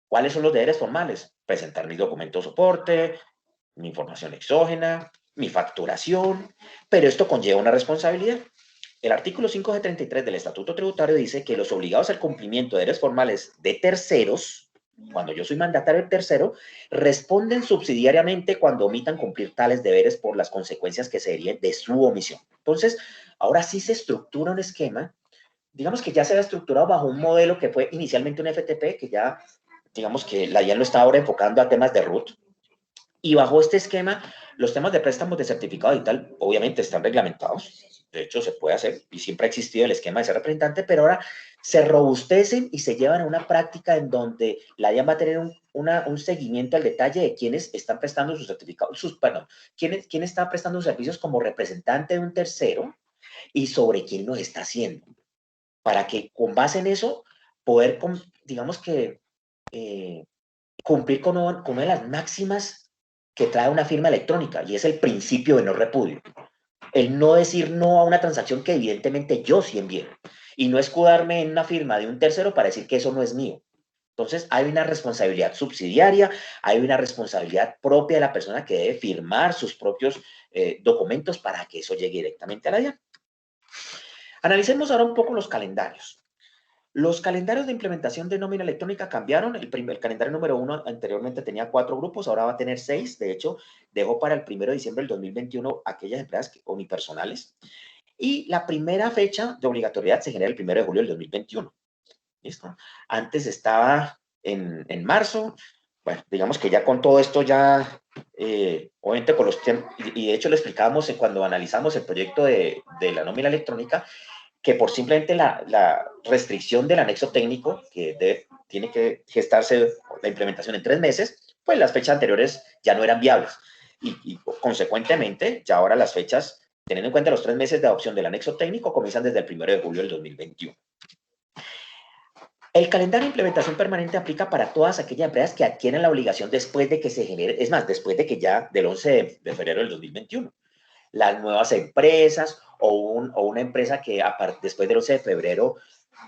¿Cuáles son los deberes formales? Presentar mi documento de soporte, mi información exógena, mi facturación, pero esto conlleva una responsabilidad. El artículo 5G33 del Estatuto Tributario dice que los obligados al cumplimiento de deberes formales de terceros, cuando yo soy mandatario de tercero, responden subsidiariamente cuando omitan cumplir tales deberes por las consecuencias que se deriven de su omisión. Entonces, ahora sí se estructura un esquema, digamos que ya se ha estructurado bajo un modelo que fue inicialmente un FTP, que ya, digamos que la DIAN lo está ahora enfocando a temas de RUT, y bajo este esquema, los temas de préstamos de certificado digital obviamente están reglamentados. De hecho, se puede hacer y siempre ha existido el esquema de ser representante, pero ahora se robustecen y se llevan a una práctica en donde la DIAN va a tener un seguimiento al detalle de quiénes están prestando sus certificados, quién está prestando servicios como representante de un tercero y sobre quién lo está haciendo. Para que con base en eso, poder, digamos que, cumplir con una de las máximas que trae una firma electrónica, y es el principio de no repudio. El no decir no a una transacción que evidentemente yo sí envié, y no escudarme en una firma de un tercero para decir que eso no es mío. Entonces, hay una responsabilidad subsidiaria, hay una responsabilidad propia de la persona que debe firmar sus propios documentos para que eso llegue directamente a la DIAN. Analicemos ahora un poco los calendarios. Los calendarios de implementación de nómina electrónica cambiaron. El calendario número 1 anteriormente tenía 4 grupos, ahora va a tener 6. De hecho, dejó para el 1 de diciembre del 2021 aquellas empresas unipersonales. Y la primera fecha de obligatoriedad se genera el 1 de julio del 2021. ¿Listo? Antes estaba en marzo. Bueno, digamos que ya con todo esto ya, obviamente con los tiempos, y de hecho lo explicábamos cuando analizamos el proyecto de la nómina electrónica, que por simplemente la restricción del anexo técnico, que tiene que gestarse la implementación en 3 meses, pues las fechas anteriores ya no eran viables. Y consecuentemente, ya ahora las fechas, teniendo en cuenta los 3 meses de adopción del anexo técnico, comienzan desde el 1 de julio del 2021. El calendario de implementación permanente aplica para todas aquellas empresas que adquieren la obligación después de que se genere, es más, después de que ya del 11 de febrero del 2021. Las nuevas empresas o una empresa que después del 11 de febrero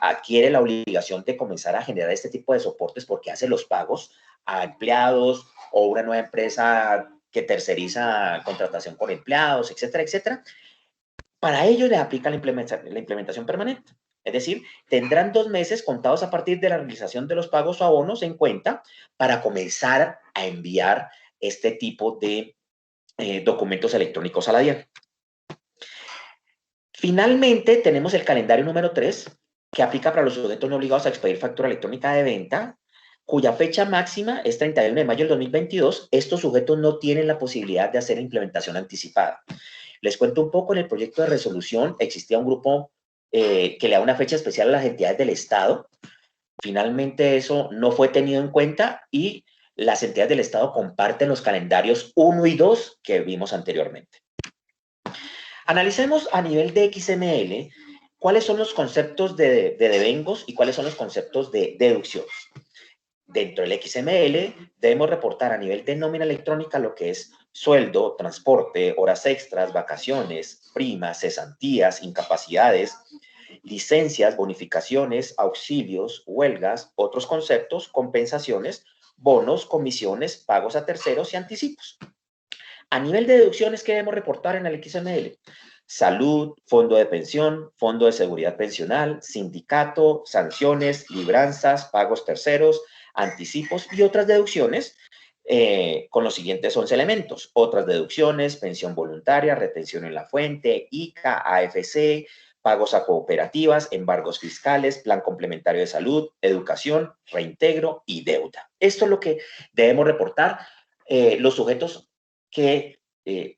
adquiere la obligación de comenzar a generar este tipo de soportes porque hace los pagos a empleados, o una nueva empresa que terceriza contratación con empleados, etcétera, etcétera. Para ellos les aplica la implementación permanente. Es decir, tendrán 2 meses contados a partir de la realización de los pagos o abonos en cuenta para comenzar a enviar este tipo de documentos electrónicos a la DIAN. Finalmente, tenemos el calendario número 3, que aplica para los sujetos no obligados a expedir factura electrónica de venta, cuya fecha máxima es 31 de mayo del 2022, estos sujetos no tienen la posibilidad de hacer implementación anticipada. Les cuento un poco, en el proyecto de resolución existía un grupo que le da una fecha especial a las entidades del Estado. Finalmente eso no fue tenido en cuenta y las entidades del Estado comparten los calendarios 1 y 2 que vimos anteriormente. Analicemos a nivel de XML cuáles son los conceptos de devengos y cuáles son los conceptos de deducciones. Dentro del XML debemos reportar a nivel de nómina electrónica lo que es sueldo, transporte, horas extras, vacaciones, primas, cesantías, incapacidades, licencias, bonificaciones, auxilios, huelgas, otros conceptos, compensaciones, bonos, comisiones, pagos a terceros y anticipos. A nivel de deducciones, ¿qué debemos reportar en el XML? Salud, fondo de pensión, fondo de seguridad pensional, sindicato, sanciones, libranzas, pagos terceros, anticipos y otras deducciones con los siguientes 11 elementos. Otras deducciones, pensión voluntaria, retención en la fuente, ICA, AFC, pagos a cooperativas, embargos fiscales, plan complementario de salud, educación, reintegro y deuda. Esto es lo que debemos reportar los sujetos que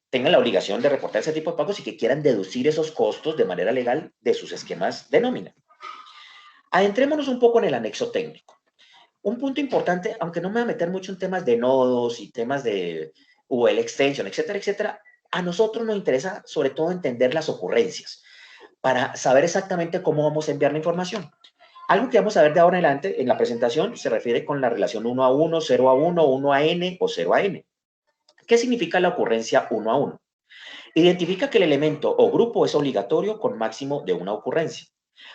tengan la obligación de reportar ese tipo de pagos y que quieran deducir esos costos de manera legal de sus esquemas de nómina. Adentrémonos un poco en el anexo técnico. Un punto importante, aunque no me voy a meter mucho en temas de nodos y temas de UL extension, etcétera, etcétera, a nosotros nos interesa sobre todo entender las ocurrencias para saber exactamente cómo vamos a enviar la información. Algo que vamos a ver de ahora en adelante en la presentación se refiere con la relación 1 a 1, 0 a 1, 1 a n o 0 a n. ¿Qué significa la ocurrencia 1 a 1? Identifica que el elemento o grupo es obligatorio con máximo de una ocurrencia.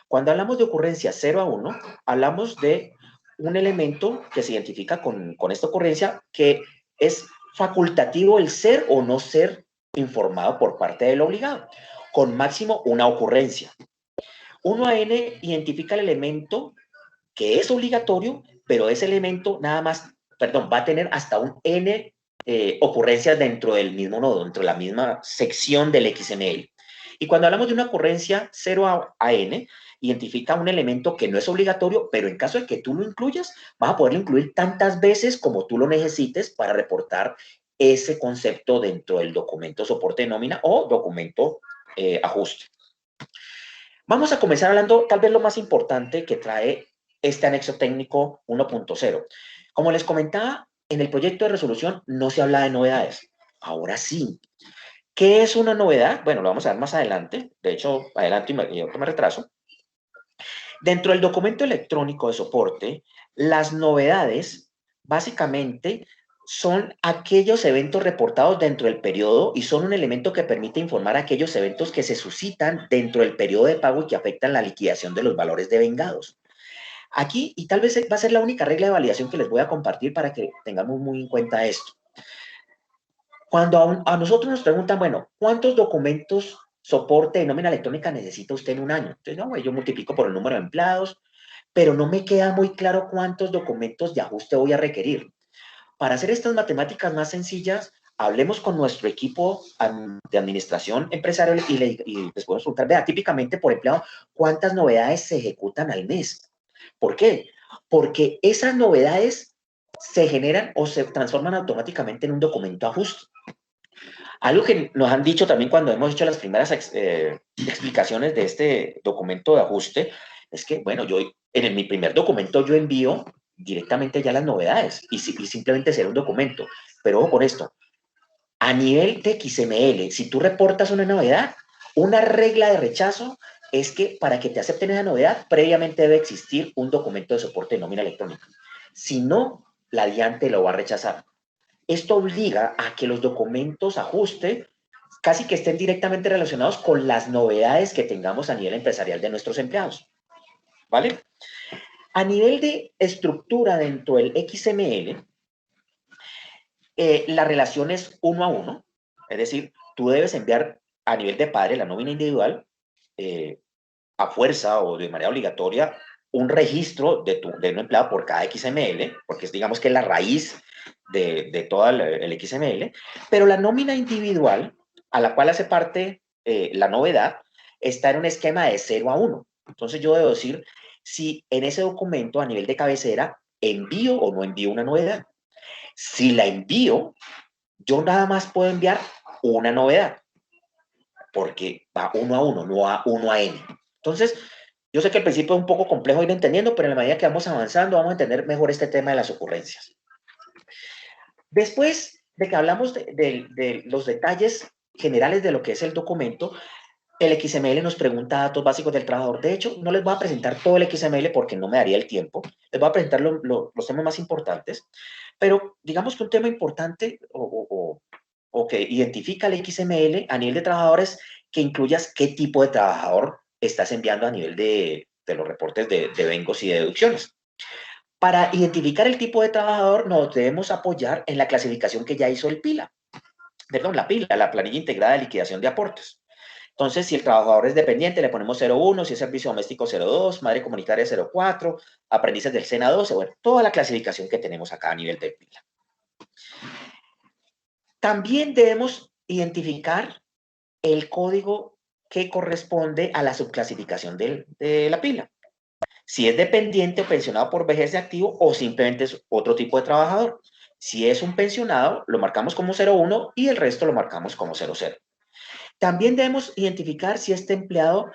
Cuando hablamos de ocurrencia 0 a 1, hablamos de un elemento que se identifica con esta ocurrencia que es facultativo el ser o no ser informado por parte del obligado, con máximo una ocurrencia. 1 a n identifica el elemento que es obligatorio, pero ese elemento nada más, va a tener hasta un n ocurrencias dentro del mismo nodo, dentro de la misma sección del XML. Y cuando hablamos de una ocurrencia 0 a n, identifica un elemento que no es obligatorio, pero en caso de que tú lo incluyas, vas a poderlo incluir tantas veces como tú lo necesites para reportar ese concepto dentro del documento soporte de nómina o documento ajuste. Vamos a comenzar hablando tal vez lo más importante que trae este anexo técnico 1.0. Como les comentaba, en el proyecto de resolución no se habla de novedades. Ahora sí. ¿Qué es una novedad? Bueno, lo vamos a ver más adelante. De hecho, adelante y otro me retraso. Dentro del documento electrónico de soporte, las novedades básicamente son aquellos eventos reportados dentro del periodo y son un elemento que permite informar aquellos eventos que se suscitan dentro del periodo de pago y que afectan la liquidación de los valores devengados. Aquí, y tal vez va a ser la única regla de validación que les voy a compartir para que tengamos muy en cuenta esto. Cuando a nosotros nos preguntan, bueno, ¿cuántos documentos soporte de nómina electrónica necesita usted en un año? Entonces, no, yo multiplico por el número de empleados, pero no me queda muy claro cuántos documentos de ajuste voy a requerir. Para hacer estas matemáticas más sencillas, hablemos con nuestro equipo de administración empresarial y les podemos preguntar, vea, típicamente por empleado, ¿cuántas novedades se ejecutan al mes? ¿Por qué? Porque esas novedades se generan o se transforman automáticamente en un documento ajuste. Algo que nos han dicho también cuando hemos hecho las primeras explicaciones de este documento de ajuste es que, bueno, yo en mi primer documento yo envío directamente ya las novedades y simplemente será un documento. Pero ojo con esto, a nivel de XML, si tú reportas una novedad, una regla de rechazo es que para que te acepten esa novedad, previamente debe existir un documento de soporte de nómina electrónica. Si no, la DIAN te lo va a rechazar. Esto obliga a que los documentos ajuste casi que estén directamente relacionados con las novedades que tengamos a nivel empresarial de nuestros empleados. ¿Vale? A nivel de estructura dentro del XML, la relación es 1 a 1, es decir, tú debes enviar a nivel de padre la nómina individual a fuerza o de manera obligatoria un registro de un empleado por cada XML, porque es, digamos que es la raíz de todo el XML, pero la nómina individual, a la cual hace parte la novedad, está en un esquema de 0 a 1. Entonces yo debo decir si en ese documento a nivel de cabecera envío o no envío una novedad. Si la envío, yo nada más puedo enviar una novedad, porque va uno a uno, no a uno a n. Entonces, yo sé que al principio es un poco complejo ir entendiendo, pero en la medida que vamos avanzando, vamos a entender mejor este tema de las ocurrencias. Después de que hablamos de los detalles generales de lo que es el documento, el XML nos pregunta datos básicos del trabajador. De hecho, no les voy a presentar todo el XML porque no me daría el tiempo. Les voy a presentar los temas más importantes. Pero digamos que un tema importante o que identifica el XML a nivel de trabajadores, que incluyas qué tipo de trabajador estás enviando a nivel de los reportes de vengos y de deducciones. Para identificar el tipo de trabajador nos debemos apoyar en la clasificación que ya hizo el PILA. Perdón, la PILA, la planilla integrada de liquidación de aportes. Entonces, si el trabajador es dependiente, le ponemos 0,1, si es servicio doméstico 0,2, madre comunitaria 0,4, aprendices del SENA 12, bueno, toda la clasificación que tenemos acá a nivel de PILA. También debemos identificar el código que corresponde a la subclasificación de la PILA. Si es dependiente o pensionado por vejez de activo o simplemente es otro tipo de trabajador. Si es un pensionado, lo marcamos como 0,1 y el resto lo marcamos como 0,0. También debemos identificar si este empleado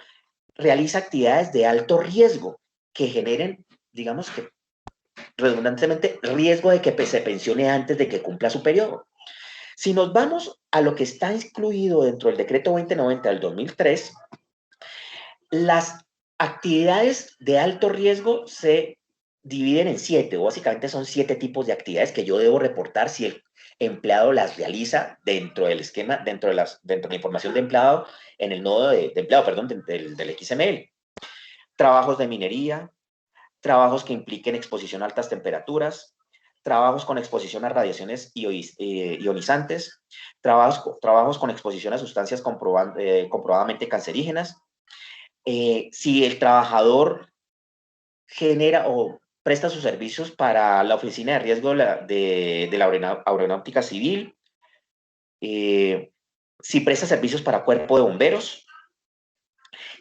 realiza actividades de alto riesgo que generen, digamos que redundantemente, riesgo de que se pensione antes de que cumpla su periodo. Si nos vamos a lo que está incluido dentro del decreto 2090 del 2003, las actividades de alto riesgo se dividen en 7, o básicamente son 7 tipos de actividades que yo debo reportar si el empleado las realiza dentro del esquema, dentro de la información de empleado, en el nodo de empleado, perdón, del XML. Trabajos de minería, trabajos que impliquen exposición a altas temperaturas, trabajos con exposición a radiaciones ionizantes, trabajos con exposición a sustancias comprobadamente cancerígenas. Si el trabajador genera o presta sus servicios para la oficina de riesgo de la aeronáutica civil, si presta servicios para cuerpo de bomberos,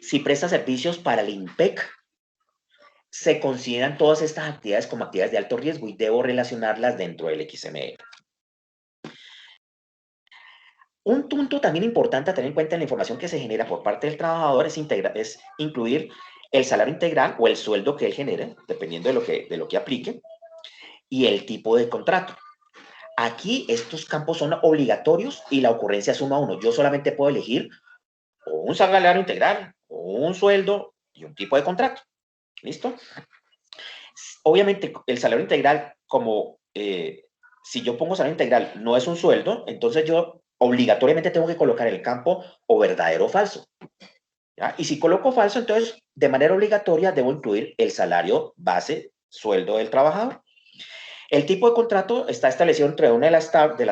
si presta servicios para el INPEC, se consideran todas estas actividades como actividades de alto riesgo y debo relacionarlas dentro del XML. Un punto también importante a tener en cuenta en la información que se genera por parte del trabajador es incluir el salario integral o el sueldo que él genere, dependiendo de lo que aplique, y el tipo de contrato. Aquí estos campos son obligatorios y la ocurrencia es 1 a 1. Yo solamente puedo elegir o un salario integral, o un sueldo y un tipo de contrato. ¿Listo? Obviamente el salario integral, como si yo pongo salario integral no es un sueldo, entonces yo obligatoriamente tengo que colocar el campo o verdadero o falso. ¿Ya? Y si coloco falso, entonces de manera obligatoria debo incluir el salario base, sueldo del trabajador. El tipo de contrato está establecido entre una de las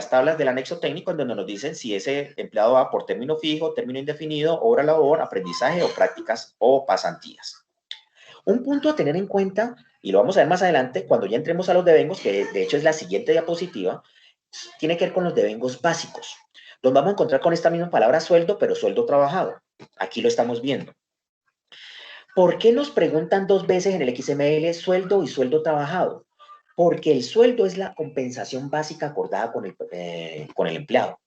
tablas del anexo técnico, en donde nos dicen si ese empleado va por término fijo, término indefinido, hora labor, aprendizaje o prácticas o pasantías. Un punto a tener en cuenta, y lo vamos a ver más adelante cuando ya entremos a los devengos, que de hecho es la siguiente diapositiva, tiene que ver con los devengos básicos. Nos vamos a encontrar con esta misma palabra sueldo, pero sueldo trabajado. Aquí lo estamos viendo. ¿Por qué nos preguntan 2 veces en el XML sueldo y sueldo trabajado? Porque el sueldo es la compensación básica acordada con el empleado.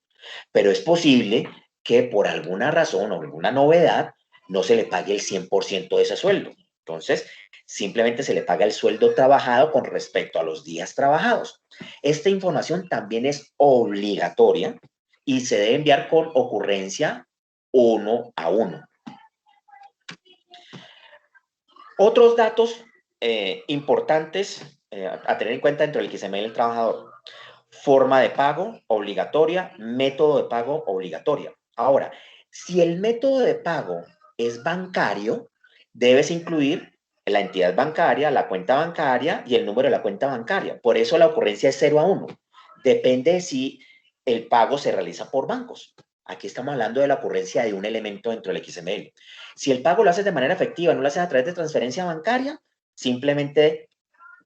Pero es posible que por alguna razón o alguna novedad no se le pague el 100% de ese sueldo. Entonces, simplemente se le paga el sueldo trabajado con respecto a los días trabajados. Esta información también es obligatoria y se debe enviar con ocurrencia 1 a 1. Otros datos importantes a tener en cuenta dentro del XML del trabajador. Forma de pago obligatoria, método de pago obligatoria. Ahora, si el método de pago es bancario, debes incluir la entidad bancaria, la cuenta bancaria y el número de la cuenta bancaria. Por eso la ocurrencia es 0 a 1. Depende de si el pago se realiza por bancos. Aquí estamos hablando de la ocurrencia de un elemento dentro del XML. Si el pago lo haces de manera efectiva, no lo haces a través de transferencia bancaria, simplemente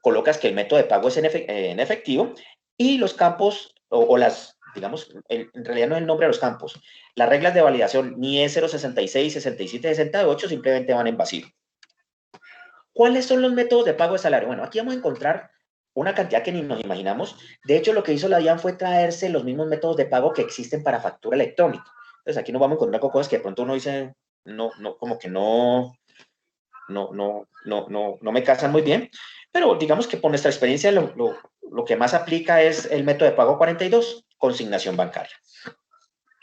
colocas que el método de pago es en efectivo y los campos o las, digamos, en realidad no es el nombre de los campos. Las reglas de validación ni es 066, 67, 68 simplemente van en vacío. ¿Cuáles son los métodos de pago de salario? Bueno, aquí vamos a encontrar una cantidad que ni nos imaginamos. De hecho, lo que hizo la DIAN fue traerse los mismos métodos de pago que existen para factura electrónica. Entonces, aquí nos vamos a encontrar con cosas que de pronto uno dice, como que no me casan muy bien, pero digamos que por nuestra experiencia lo que más aplica es el método de pago 42, consignación bancaria.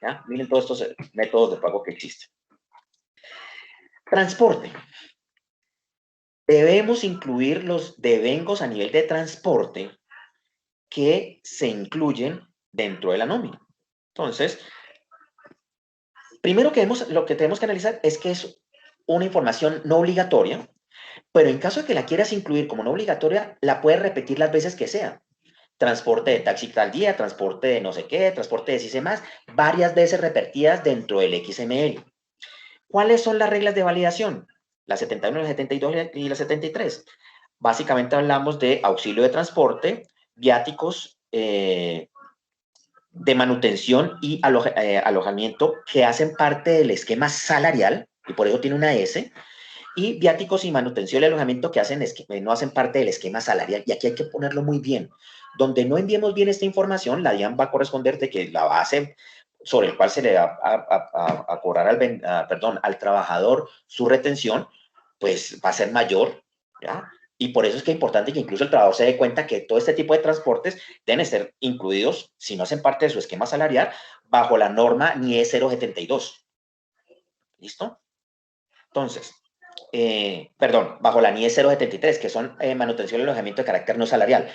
¿Ya? Miren todos estos métodos de pago que existen. Transporte. Debemos incluir los devengos a nivel de transporte que se incluyen dentro de la nómina. Entonces, primero lo que tenemos que analizar es que es una información no obligatoria, pero en caso de que la quieras incluir como no obligatoria, la puedes repetir las veces que sea. Transporte de taxi tal día, transporte de no sé qué, transporte de si más, varias veces repetidas dentro del XML. ¿Cuáles son las reglas de validación? La 71, la 72 y la 73. Básicamente hablamos de auxilio de transporte, viáticos de manutención y alojamiento que hacen parte del esquema salarial, y por eso tiene una S, y viáticos y manutención y alojamiento que no hacen parte del esquema salarial. Y aquí hay que ponerlo muy bien. Donde no enviemos bien esta información, la DIAN va a corresponder de que la base sobre el cual se le va a cobrar al trabajador su retención, pues va a ser mayor, ¿ya? Y por eso es que es importante que incluso el trabajador se dé cuenta que todo este tipo de transportes deben ser incluidos, si no hacen parte de su esquema salarial, bajo la norma NIE 072. ¿Listo? Entonces, bajo la NIE 073, que son manutención y alojamiento de carácter no salarial.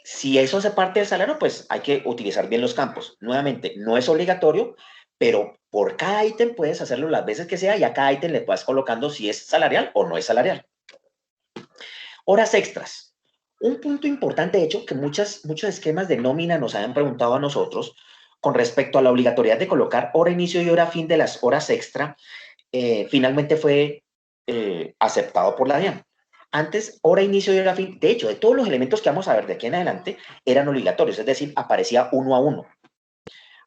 Si eso hace parte del salario, pues hay que utilizar bien los campos. Nuevamente, no es obligatorio, pero por cada ítem puedes hacerlo las veces que sea y a cada ítem le vas colocando si es salarial o no es salarial. Horas extras. Un punto importante, de hecho, que muchos esquemas de nómina nos han preguntado a nosotros con respecto a la obligatoriedad de colocar hora inicio y hora fin de las horas extra, finalmente fue aceptado por la DIAN. Antes, hora inicio y hora fin, de hecho, de todos los elementos que vamos a ver de aquí en adelante, eran obligatorios, es decir, aparecía 1 a 1.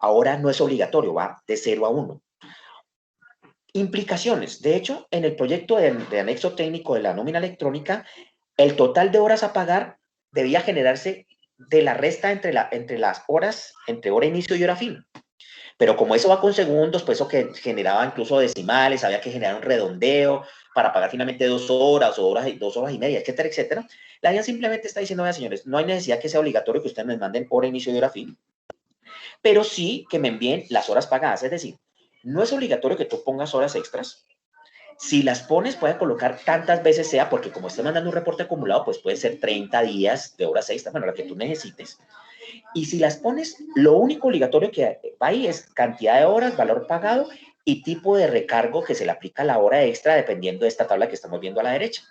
Ahora no es obligatorio, va de 0 a 1. Implicaciones. De hecho, en el proyecto de anexo técnico de la nómina electrónica, el total de horas a pagar debía generarse de la resta entre las horas, entre hora inicio y hora fin. Pero como eso va con segundos, pues eso que generaba incluso decimales, había que generar un redondeo para pagar finalmente 2 horas o 2 horas y media, etcétera, etcétera. La DIAN simplemente está diciendo, vean, señores, no hay necesidad que sea obligatorio que ustedes me manden hora inicio y hora fin, pero sí que me envíen las horas pagadas. Es decir, no es obligatorio que tú pongas horas extras. Si las pones, puedes colocar tantas veces sea, porque como estés mandando un reporte acumulado, pues puede ser 30 días de horas extras, bueno, la que tú necesites. Y si las pones, lo único obligatorio que va ahí es cantidad de horas, valor pagado y tipo de recargo que se le aplica a la hora extra dependiendo de esta tabla que estamos viendo a la derecha.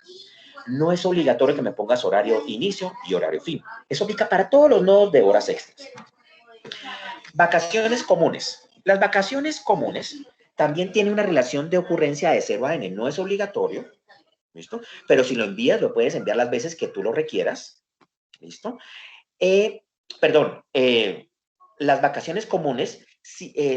No es obligatorio que me pongas horario inicio y horario fin. Eso aplica para todos los nodos de horas extras. Vacaciones comunes. Las vacaciones comunes también tienen una relación de ocurrencia de 0 a n. No es obligatorio, ¿listo? Pero si lo envías, lo puedes enviar las veces que tú lo requieras, ¿listo? Las vacaciones comunes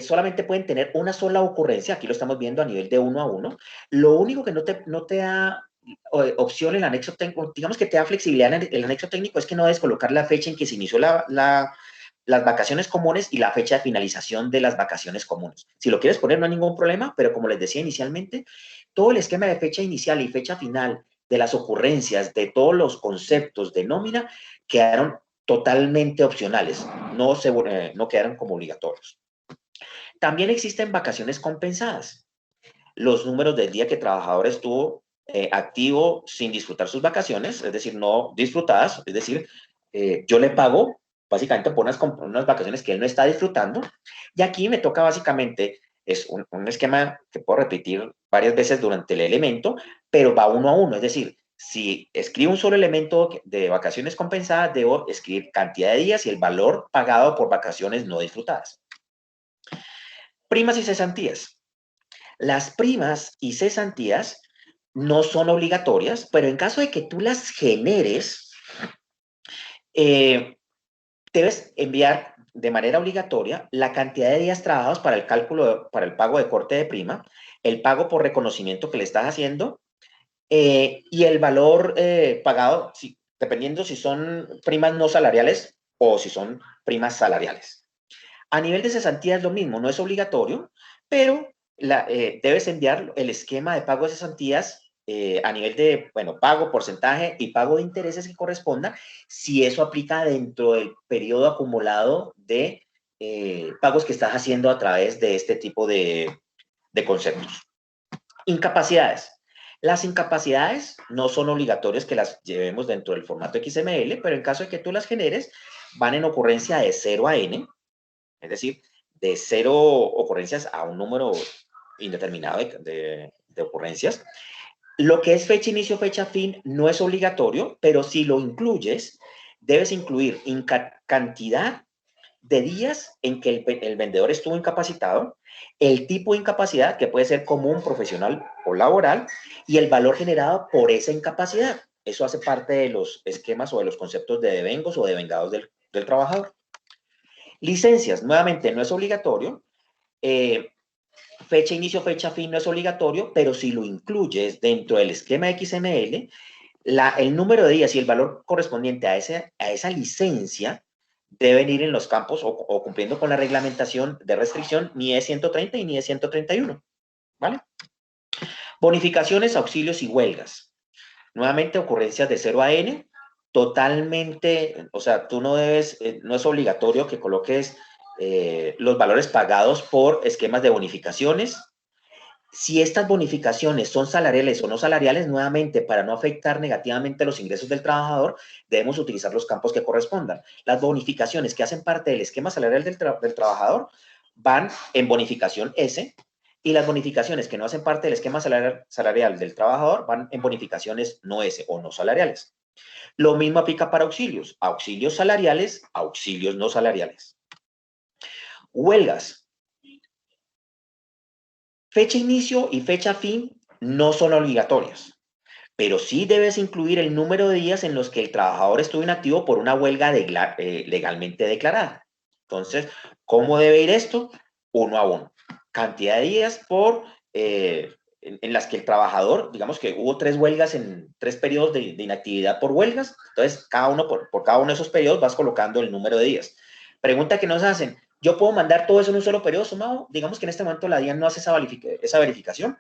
solamente pueden tener una sola ocurrencia, aquí lo estamos viendo a nivel de 1 a 1. Lo único que no te da opción en el anexo técnico, digamos que te da flexibilidad en el anexo técnico, es que no debes colocar la fecha en que se inició las vacaciones comunes y la fecha de finalización de las vacaciones comunes. Si lo quieres poner no hay ningún problema, pero como les decía inicialmente, todo el esquema de fecha inicial y fecha final de las ocurrencias, de todos los conceptos de nómina, quedaron totalmente opcionales, no quedaron como obligatorios. También existen vacaciones compensadas. Los números del día que el trabajador estuvo activo sin disfrutar sus vacaciones, es decir, no disfrutadas, es decir, yo le pago básicamente por unas vacaciones que él no está disfrutando, y aquí me toca básicamente, es un esquema que puedo repetir varias veces durante el elemento, pero va 1 a 1, es decir, si escribo un solo elemento de vacaciones compensadas, debo escribir cantidad de días y el valor pagado por vacaciones no disfrutadas. Primas y cesantías. Las primas y cesantías no son obligatorias, pero en caso de que tú las generes, debes enviar de manera obligatoria la cantidad de días trabajados para el cálculo, para el pago de corte de prima, el pago por reconocimiento que le estás haciendo, Y el valor pagado, dependiendo si son primas no salariales o si son primas salariales. A nivel de cesantía es lo mismo, no es obligatorio, pero debes enviar el esquema de pago de cesantías a nivel de, bueno, pago, porcentaje y pago de intereses que correspondan, si eso aplica dentro del periodo acumulado de pagos que estás haciendo a través de este tipo de conceptos. Incapacidades. Las incapacidades no son obligatorias que las llevemos dentro del formato XML, pero en caso de que tú las generes, van en ocurrencia de 0 a n, es decir, de 0 ocurrencias a un número indeterminado de ocurrencias. Lo que es fecha inicio, fecha fin, no es obligatorio, pero si lo incluyes, debes incluir cantidad de días en que el vendedor estuvo incapacitado, el tipo de incapacidad, que puede ser común, profesional o laboral, y el valor generado por esa incapacidad. Eso hace parte de los esquemas o de los conceptos de devengos o devengados del trabajador. Licencias, nuevamente, no es obligatorio. Fecha inicio, fecha fin no es obligatorio, pero si lo incluyes dentro del esquema XML, el número de días y el valor correspondiente a esa licencia deben ir en los campos o cumpliendo con la reglamentación de restricción NIE 130 y NIE 131, ¿vale? Bonificaciones, auxilios y huelgas. Nuevamente, ocurrencias de 0 a n, totalmente, o sea, tú no debes, no es obligatorio que coloques los valores pagados por esquemas de bonificaciones. Si estas bonificaciones son salariales o no salariales, nuevamente, para no afectar negativamente los ingresos del trabajador, debemos utilizar los campos que correspondan. Las bonificaciones que hacen parte del esquema salarial del trabajador van en bonificación S, y las bonificaciones que no hacen parte del esquema salarial del trabajador van en bonificaciones no S o no salariales. Lo mismo aplica para auxilios. Auxilios salariales, auxilios no salariales. Huelgas. Fecha inicio y fecha fin no son obligatorias, pero sí debes incluir el número de días en los que el trabajador estuvo inactivo por una huelga legalmente declarada. Entonces, ¿cómo debe ir esto? 1 a 1. Cantidad de días en las que el trabajador, digamos que hubo 3 huelgas en 3 periodos de inactividad por huelgas, entonces por cada uno de esos periodos vas colocando el número de días. Pregunta que nos hacen, ¿yo puedo mandar todo eso en un solo periodo sumado? Digamos que en este momento la DIAN no hace esa verificación,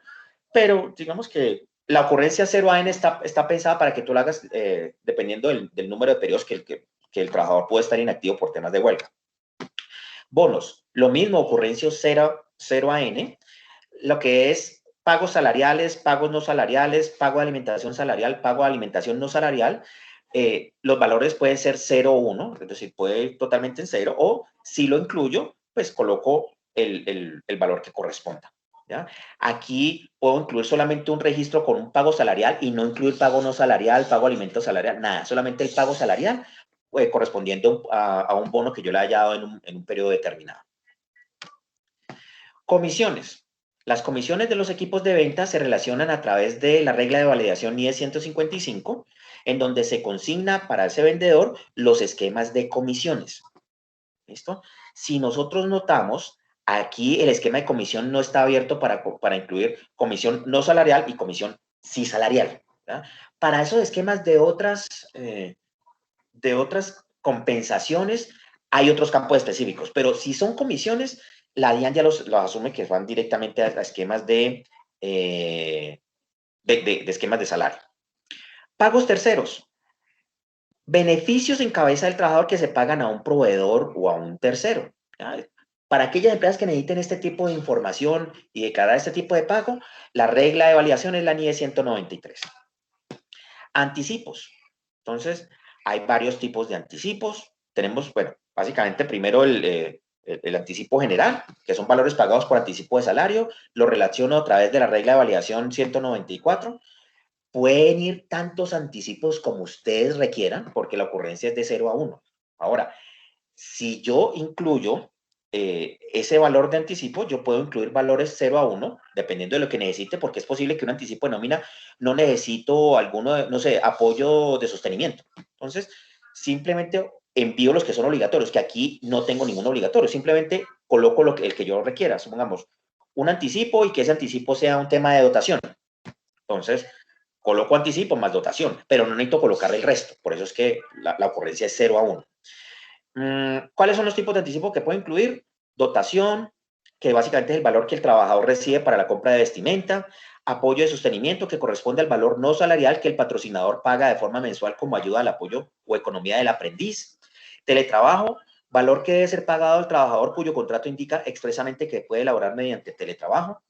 pero digamos que la ocurrencia 0 a n está pensada para que tú la hagas dependiendo del número de periodos que el trabajador puede estar inactivo por temas de huelga. Bonos, lo mismo, ocurrencia 0 a n, lo que es pagos salariales, pagos no salariales, pago de alimentación salarial, pago de alimentación no salarial. Los valores pueden ser 0 o 1, es decir, puede ir totalmente en 0, o si lo incluyo, pues coloco el valor que corresponda, ¿ya? Aquí puedo incluir solamente un registro con un pago salarial y no incluir pago no salarial, pago alimento salarial, nada, solamente el pago salarial correspondiente a un bono que yo le haya dado en un periodo determinado. Comisiones. Las comisiones de los equipos de venta se relacionan a través de la regla de validación NIE 155, en donde se consigna para ese vendedor los esquemas de comisiones. ¿Listo? Si nosotros notamos, aquí el esquema de comisión no está abierto para incluir comisión no salarial y comisión sí salarial, ¿verdad? Para esos esquemas de otras compensaciones hay otros campos específicos, pero si son comisiones, la DIAN ya los asume que van directamente a esquemas de esquemas de salario. Pagos terceros. Beneficios en cabeza del trabajador que se pagan a un proveedor o a un tercero. ¿Ya? Para aquellas empresas que necesiten este tipo de información y declarar este tipo de pago, la regla de validación es la NIE 193. Anticipos. Entonces, hay varios tipos de anticipos. Tenemos, bueno, básicamente primero el anticipo general, que son valores pagados por anticipo de salario. Lo relaciono a través de la regla de validación 194. Pueden ir tantos anticipos como ustedes requieran, porque la ocurrencia es de 0 a 1. Ahora, si yo incluyo ese valor de anticipo, yo puedo incluir valores 0 a 1, dependiendo de lo que necesite, porque es posible que un anticipo de nómina no necesito alguno, no sé, apoyo de sostenimiento. Entonces, simplemente envío los que son obligatorios, que aquí no tengo ningún obligatorio, simplemente coloco el que yo requiera, supongamos, un anticipo y que ese anticipo sea un tema de dotación. Entonces, coloco anticipo más dotación, pero no necesito colocar el resto. Por eso es que la ocurrencia es 0 a 1. ¿Cuáles son los tipos de anticipo que puedo incluir? Dotación, que básicamente es el valor que el trabajador recibe para la compra de vestimenta. Apoyo de sostenimiento, que corresponde al valor no salarial que el patrocinador paga de forma mensual como ayuda al apoyo o economía del aprendiz. Teletrabajo, valor que debe ser pagado al trabajador cuyo contrato indica expresamente que puede elaborar mediante teletrabajo.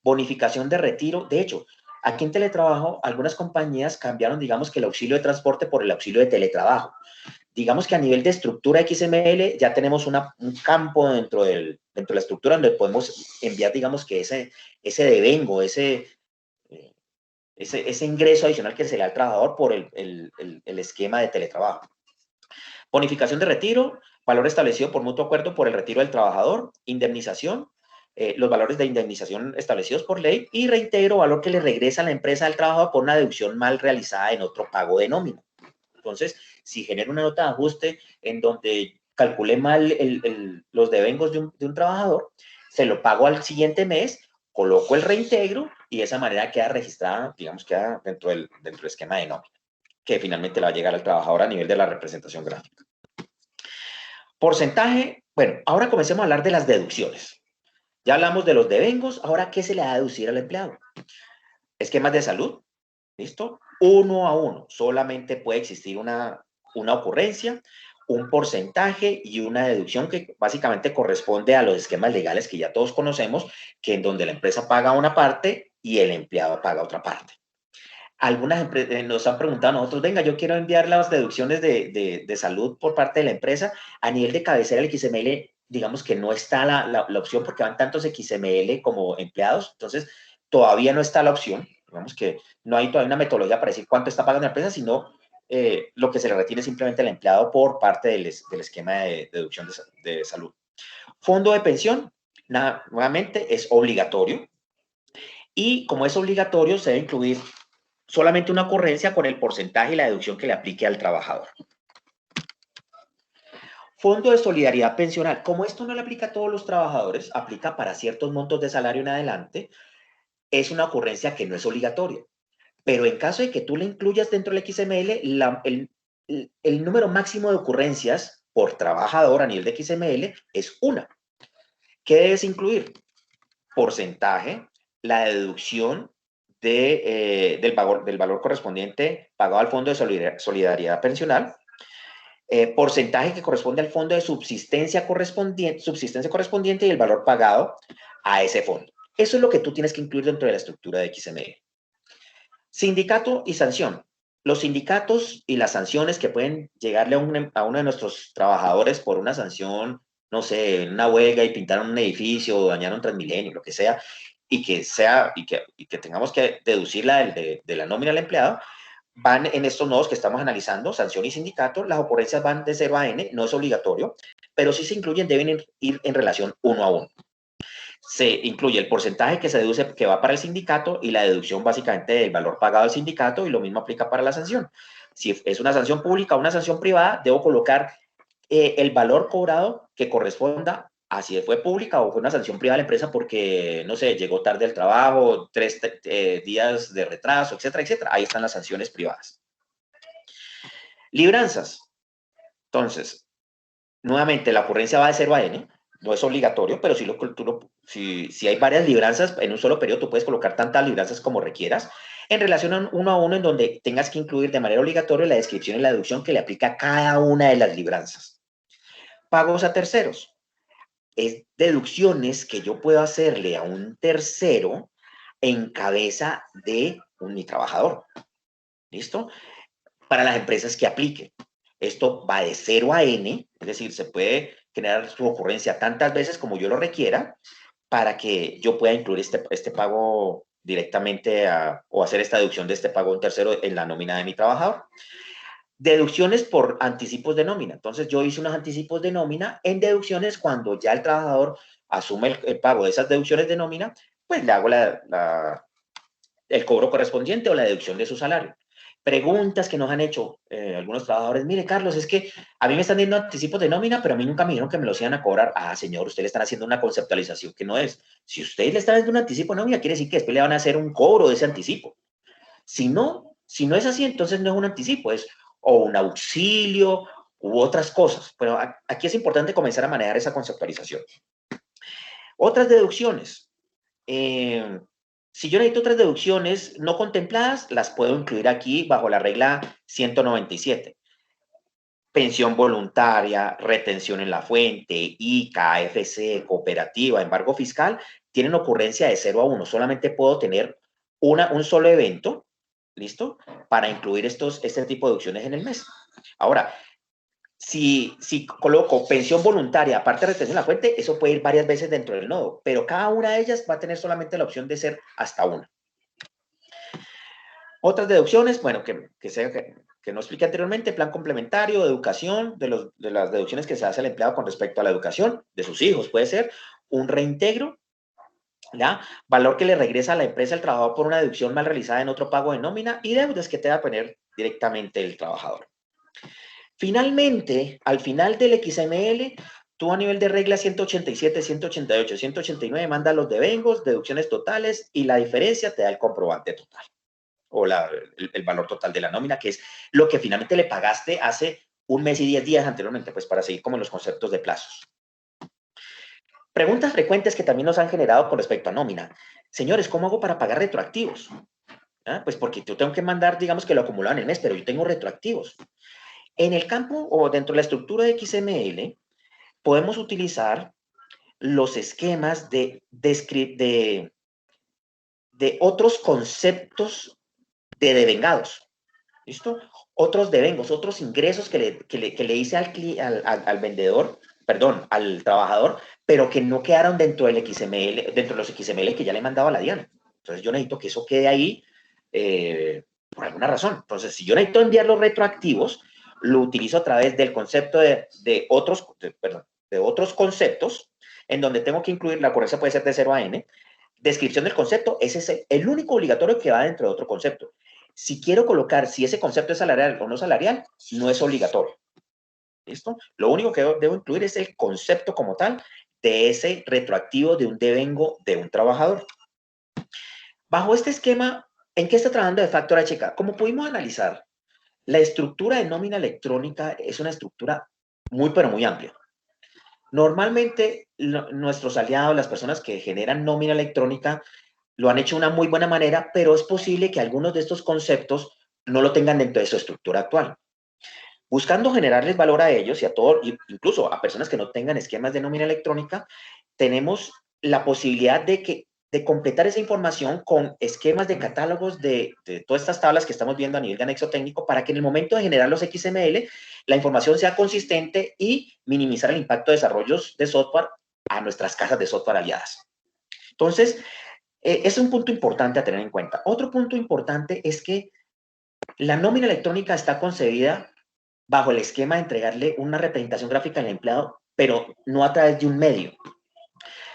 Bonificación de retiro. De hecho, aquí en teletrabajo, algunas compañías cambiaron, digamos, que el auxilio de transporte por el auxilio de teletrabajo. Digamos que a nivel de estructura XML ya tenemos un campo dentro de la estructura donde podemos enviar, digamos, que ese devengo, ese ingreso adicional que se le da al trabajador por el esquema de teletrabajo. Bonificación de retiro, valor establecido por mutuo acuerdo por el retiro del trabajador. Indemnización, los valores de indemnización establecidos por ley. Y reintegro, valor que le regresa a la empresa al trabajador por una deducción mal realizada en otro pago de nómina. Entonces, si genero una nota de ajuste en donde calculé mal los devengos de un trabajador, se lo pago al siguiente mes, coloco el reintegro y de esa manera queda registrada, digamos, queda dentro del esquema de nómina, que finalmente le va a llegar al trabajador a nivel de la representación gráfica. Porcentaje, bueno, ahora comencemos a hablar de las deducciones. Ya hablamos de los devengos, ahora, ¿qué se le va a deducir al empleado? Esquemas de salud, ¿listo? 1 a 1, solamente puede existir una ocurrencia, un porcentaje y una deducción que básicamente corresponde a los esquemas legales que ya todos conocemos, que en donde la empresa paga una parte y el empleado paga otra parte. Algunas empresas nos han preguntado a nosotros, venga, yo quiero enviar las deducciones de salud por parte de la empresa. A nivel de cabecera del XML, digamos que no está la opción porque van tantos XML como empleados, entonces todavía no está la opción. Digamos que no hay todavía una metodología para decir cuánto está pagando la empresa, sino lo que se le retiene simplemente al empleado por parte del esquema de deducción de salud. Fondo de pensión, nuevamente, es obligatorio. Y como es obligatorio, se debe incluir solamente una ocurrencia con el porcentaje y la deducción que le aplique al trabajador. Fondo de solidaridad pensional. Como esto no le aplica a todos los trabajadores, aplica para ciertos montos de salario en adelante, es una ocurrencia que no es obligatoria. Pero en caso de que tú la incluyas dentro del XML, el número máximo de ocurrencias por trabajador a nivel de XML es una. ¿Qué debes incluir? Porcentaje, la deducción del valor correspondiente pagado al Fondo de Solidaridad Pensional, porcentaje que corresponde al fondo de subsistencia correspondiente y el valor pagado a ese fondo. Eso es lo que tú tienes que incluir dentro de la estructura de XML. Sindicato y sanción. Los sindicatos y las sanciones que pueden llegarle a uno de nuestros trabajadores por una sanción, no sé, en una huelga y pintaron un edificio o dañaron Transmilenio, lo que sea, y que tengamos que deducirla de la nómina al empleado, van en estos nodos que estamos analizando, sanción y sindicato. Las ocurrencias van de 0 a n, no es obligatorio, pero si se incluyen deben ir en relación 1 a 1. Se incluye el porcentaje que se deduce que va para el sindicato y la deducción básicamente del valor pagado al sindicato, y lo mismo aplica para la sanción. Si es una sanción pública o una sanción privada, debo colocar el valor cobrado que corresponda a si fue pública o fue una sanción privada de la empresa porque, no sé, llegó tarde al trabajo, 3 días de retraso, etcétera, etcétera. Ahí están las sanciones privadas. Libranzas. Entonces, nuevamente, la ocurrencia va de 0 a n. No es obligatorio, pero si hay varias libranzas en un solo periodo, tú puedes colocar tantas libranzas como requieras, en relación a 1 a 1, en donde tengas que incluir de manera obligatoria la descripción y la deducción que le aplica a cada una de las libranzas. Pagos a terceros. Es deducciones que yo puedo hacerle a un tercero en cabeza de mi trabajador. ¿Listo? Para las empresas que apliquen. Esto va de 0 a n, es decir, se puede generar su ocurrencia tantas veces como yo lo requiera para que yo pueda incluir este pago directamente o hacer esta deducción de este pago a un tercero en la nómina de mi trabajador. Deducciones por anticipos de nómina. Entonces, yo hice unos anticipos de nómina en deducciones cuando ya el trabajador asume el pago de esas deducciones de nómina, pues le hago el cobro correspondiente o la deducción de su salario. Preguntas que nos han hecho algunos trabajadores. Mire, Carlos, es que a mí me están dando anticipos de nómina, pero a mí nunca me dijeron que me los iban a cobrar. Ah, señor, usted le están haciendo una conceptualización que no es. Si usted le está dando un anticipo de nómina, quiere decir que después le van a hacer un cobro de ese anticipo. Si no es así, entonces no es un anticipo, es o un auxilio u otras cosas. Pero aquí es importante comenzar a manejar esa conceptualización. Otras deducciones. Si yo necesito otras deducciones no contempladas, las puedo incluir aquí bajo la regla 197. Pensión voluntaria, retención en la fuente, ICA, AFC, cooperativa, embargo fiscal, tienen ocurrencia de 0 a 1. Solamente puedo tener un solo evento, ¿listo? Para incluir este tipo de deducciones en el mes. Ahora, si coloco pensión voluntaria, aparte de retención en la fuente, eso puede ir varias veces dentro del nodo, pero cada una de ellas va a tener solamente la opción de ser hasta una. Otras deducciones, bueno, que no expliqué anteriormente, plan complementario, educación, de las deducciones que se hace al empleado con respecto a la educación de sus hijos, puede ser un reintegro, ¿ya? Valor que le regresa a la empresa el trabajador por una deducción mal realizada en otro pago de nómina y deudas que te va a poner directamente el trabajador. Finalmente, al final del XML, tú a nivel de regla 187, 188, 189 mandas los devengos, deducciones totales y la diferencia te da el comprobante total o el valor total de la nómina, que es lo que finalmente le pagaste hace un mes y 10 días anteriormente, pues para seguir como en los conceptos de plazos. Preguntas frecuentes que también nos han generado con respecto a nómina. Señores, ¿cómo hago para pagar retroactivos? ¿Ah? Pues porque yo tengo que mandar, digamos que lo acumulado en el mes, pero yo tengo retroactivos. En el campo o dentro de la estructura de XML, podemos utilizar los esquemas de otros conceptos de devengados, ¿listo? Otros devengos, otros ingresos que le hice al vendedor, perdón, al trabajador, pero que no quedaron dentro del XML, dentro de los XML que ya le he mandado a la DIAN. Entonces yo necesito que eso quede ahí por alguna razón. Entonces, si yo necesito enviar los retroactivos, lo utilizo a través del concepto de otros conceptos, en donde tengo que incluir, la ocurrencia puede ser de 0 a n, descripción del concepto, ese es el único obligatorio que va dentro de otro concepto. Si quiero colocar si ese concepto es salarial o no salarial, no es obligatorio. ¿Listo? Lo único que debo incluir es el concepto como tal de ese retroactivo de un devengo de un trabajador. Bajo este esquema, ¿en qué está trabajando de factor HK? Como pudimos analizar, la estructura de nómina electrónica es una estructura muy, pero muy amplia. Normalmente, nuestros aliados, las personas que generan nómina electrónica, lo han hecho de una muy buena manera, pero es posible que algunos de estos conceptos no lo tengan dentro de su estructura actual. Buscando generarles valor a ellos y a todos, incluso a personas que no tengan esquemas de nómina electrónica, tenemos la posibilidad de completar esa información con esquemas de catálogos de todas estas tablas que estamos viendo a nivel de anexo técnico para que en el momento de generar los XML, la información sea consistente y minimizar el impacto de desarrollos de software a nuestras casas de software aliadas. Entonces, es un punto importante a tener en cuenta. Otro punto importante es que la nómina electrónica está concebida bajo el esquema de entregarle una representación gráfica al empleado, pero no a través de un medio.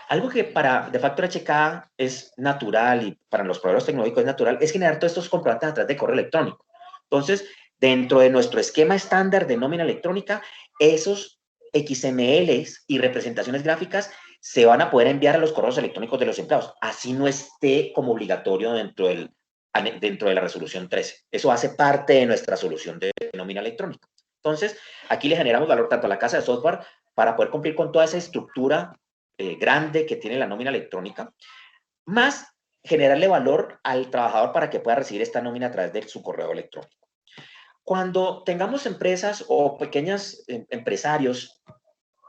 Algo que para de factor HK es natural y para los proveedores tecnológicos es natural, es generar todos estos comprobantes a través de correo electrónico. Entonces, dentro de nuestro esquema estándar de nómina electrónica, esos XMLs y representaciones gráficas se van a poder enviar a los correos electrónicos de los empleados. Así no esté como obligatorio dentro de la resolución 13. Eso hace parte de nuestra solución de nómina electrónica. Entonces, aquí le generamos valor tanto a la casa de software para poder cumplir con toda esa estructura grande que tiene la nómina electrónica, más generarle valor al trabajador para que pueda recibir esta nómina a través de su correo electrónico. Cuando tengamos empresas o pequeños empresarios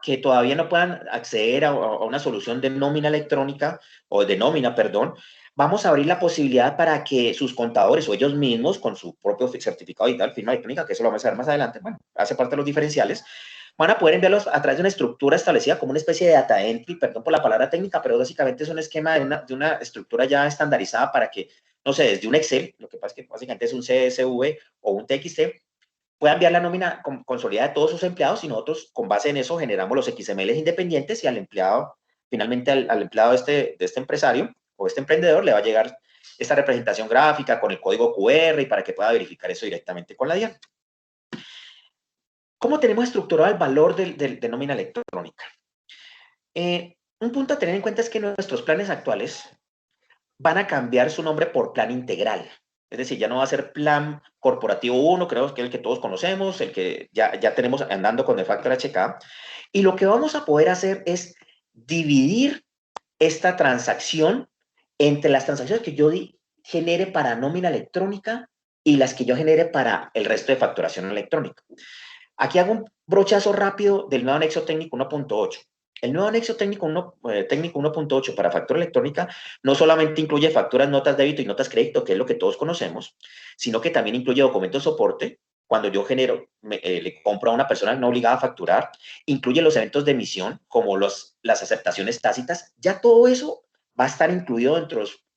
que todavía no puedan acceder a una solución de nómina electrónica, o de nómina, perdón, vamos a abrir la posibilidad para que sus contadores o ellos mismos, con su propio certificado digital, firma electrónica, que eso lo vamos a ver más adelante, bueno, hace parte de los diferenciales, van a poder enviarlos a través de una estructura establecida como una especie de data entry, perdón por la palabra técnica, pero básicamente es un esquema de una estructura ya estandarizada para que, no sé, desde un Excel, lo que pasa es que básicamente es un CSV o un TXT, pueda enviar la nómina consolidada de todos sus empleados y nosotros con base en eso generamos los XMLs independientes y al empleado, finalmente al empleado de este empresario o este emprendedor le va a llegar esta representación gráfica con el código QR y para que pueda verificar eso directamente con la DIAN. ¿Cómo tenemos estructurado el valor de nómina electrónica? Un punto a tener en cuenta es que nuestros planes actuales van a cambiar su nombre por plan integral. Es decir, ya no va a ser plan corporativo 1, creo que es el que todos conocemos, el que ya tenemos andando con el Factor HK. Y lo que vamos a poder hacer es dividir esta transacción entre las transacciones que yo genere para nómina electrónica y las que yo genere para el resto de facturación electrónica. Aquí hago un brochazo rápido del nuevo anexo técnico 1.8. El nuevo anexo técnico 1.8 para factura electrónica no solamente incluye facturas, notas débito y notas crédito, que es lo que todos conocemos, sino que también incluye documentos de soporte. Cuando yo le compro a una persona no obligada a facturar, incluye los eventos de emisión, como las aceptaciones tácitas. Ya todo eso va a estar incluido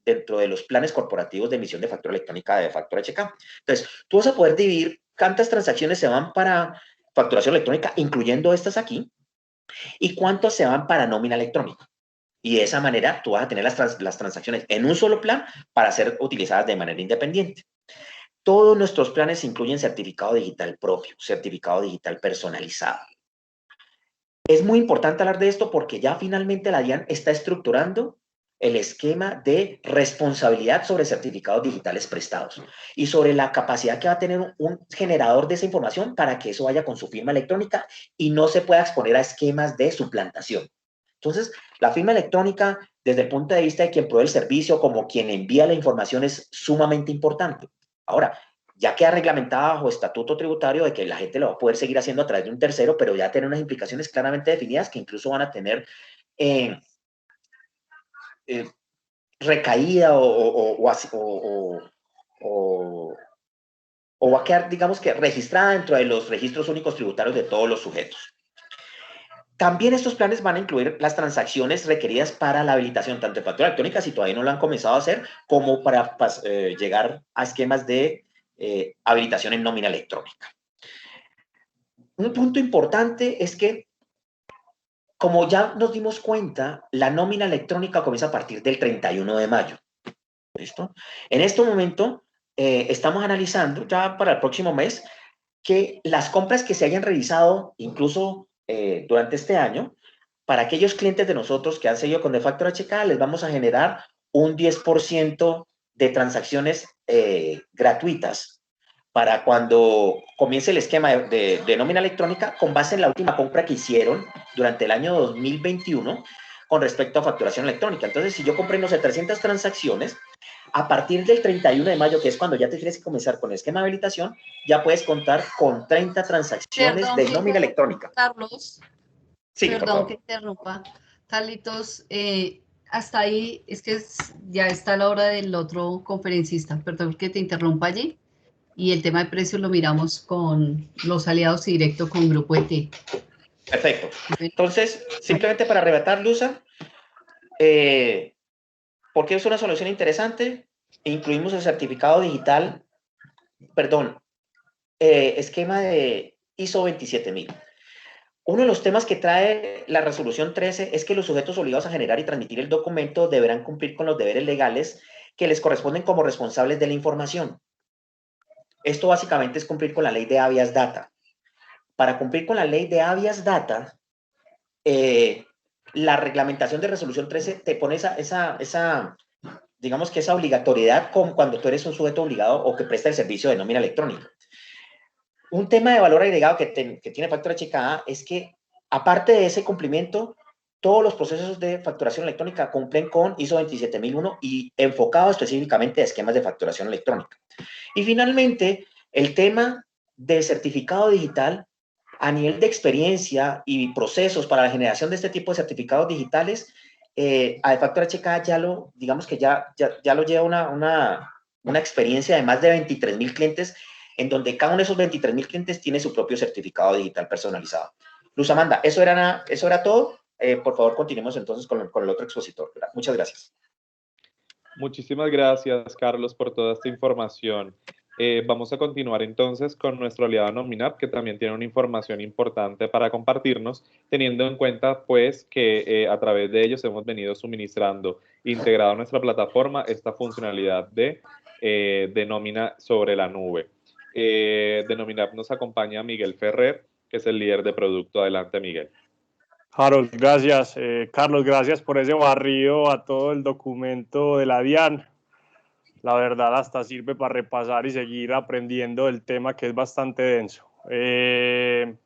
dentro de los planes corporativos de emisión de factura electrónica de Factor HK. Entonces, tú vas a poder dividir cuántas transacciones se van para facturación electrónica, incluyendo estas aquí, y cuántos se van para nómina electrónica. Y de esa manera tú vas a tener las transacciones en un solo plan para ser utilizadas de manera independiente. Todos nuestros planes incluyen certificado digital propio, certificado digital personalizado. Es muy importante hablar de esto porque ya finalmente la DIAN está estructurando el esquema de responsabilidad sobre certificados digitales prestados y sobre la capacidad que va a tener un generador de esa información para que eso vaya con su firma electrónica y no se pueda exponer a esquemas de suplantación. Entonces, la firma electrónica, desde el punto de vista de quien provee el servicio, como quien envía la información, es sumamente importante. Ahora, ya queda reglamentada bajo estatuto tributario de que la gente lo va a poder seguir haciendo a través de un tercero, pero ya tiene unas implicaciones claramente definidas que incluso van a tener recaída o va a quedar, digamos que, registrada dentro de los registros únicos tributarios de todos los sujetos. También estos planes van a incluir las transacciones requeridas para la habilitación, tanto de factura electrónica, si todavía no lo han comenzado a hacer, como para llegar a esquemas de habilitación en nómina electrónica. Un punto importante es que, como ya nos dimos cuenta, la nómina electrónica comienza a partir del 31 de mayo. ¿Listo? En este momento, estamos analizando ya para el próximo mes que las compras que se hayan realizado, incluso durante este año, para aquellos clientes de nosotros que han seguido con The Factor HK, les vamos a generar un 10% de transacciones gratuitas para cuando comience el esquema de nómina electrónica con base en la última compra que hicieron durante el año 2021 con respecto a facturación electrónica. Entonces, si yo compré, no sé, 300 transacciones, a partir del 31 de mayo, que es cuando ya te tienes que comenzar con el esquema de habilitación, ya puedes contar con 30 transacciones de nómina electrónica. Carlos, Sí, perdón que interrumpa. Carlitos, hasta ahí es que ya está la hora del otro conferencista. Perdón que te interrumpa allí. Y el tema de precios lo miramos con los aliados y directo con Grupo ET. Perfecto. Entonces, simplemente para arrebatar, Luza, porque es una solución interesante, incluimos el certificado digital, esquema de ISO 27000. Uno de los temas que trae la resolución 13 es que los sujetos obligados a generar y transmitir el documento deberán cumplir con los deberes legales que les corresponden como responsables de la información. Esto básicamente es cumplir con la ley de habeas data. Para cumplir con la ley de habeas data, la reglamentación de resolución 13 te pone digamos que esa obligatoriedad como cuando tú eres un sujeto obligado o que presta el servicio de nómina electrónica. Un tema de valor agregado que tiene Factor HK es que, aparte de ese cumplimiento, todos los procesos de facturación electrónica cumplen con ISO 27001 y enfocado específicamente a esquemas de facturación electrónica. Y finalmente, el tema de certificado digital a nivel de experiencia y procesos para la generación de este tipo de certificados digitales, a Factor HK digamos que ya lo lleva una experiencia de más de 23,000 clientes, en donde cada uno de esos 23,000 clientes tiene su propio certificado digital personalizado. Luz Amanda, eso era todo. Por favor, continuemos entonces con el otro expositor. Muchas gracias. Muchísimas gracias, Carlos, por toda esta información. Vamos a continuar entonces con nuestro aliado Nominap, que también tiene una información importante para compartirnos, teniendo en cuenta pues que a través de ellos hemos venido suministrando, integrado a nuestra plataforma, esta funcionalidad de nómina sobre la nube. De Nominap nos acompaña Miguel Ferrer, que es el líder de producto. Adelante, Miguel. Harold, gracias. Carlos, gracias por ese barrido a todo el documento de la DIAN. La verdad, hasta sirve para repasar y seguir aprendiendo del tema, que es bastante denso. Les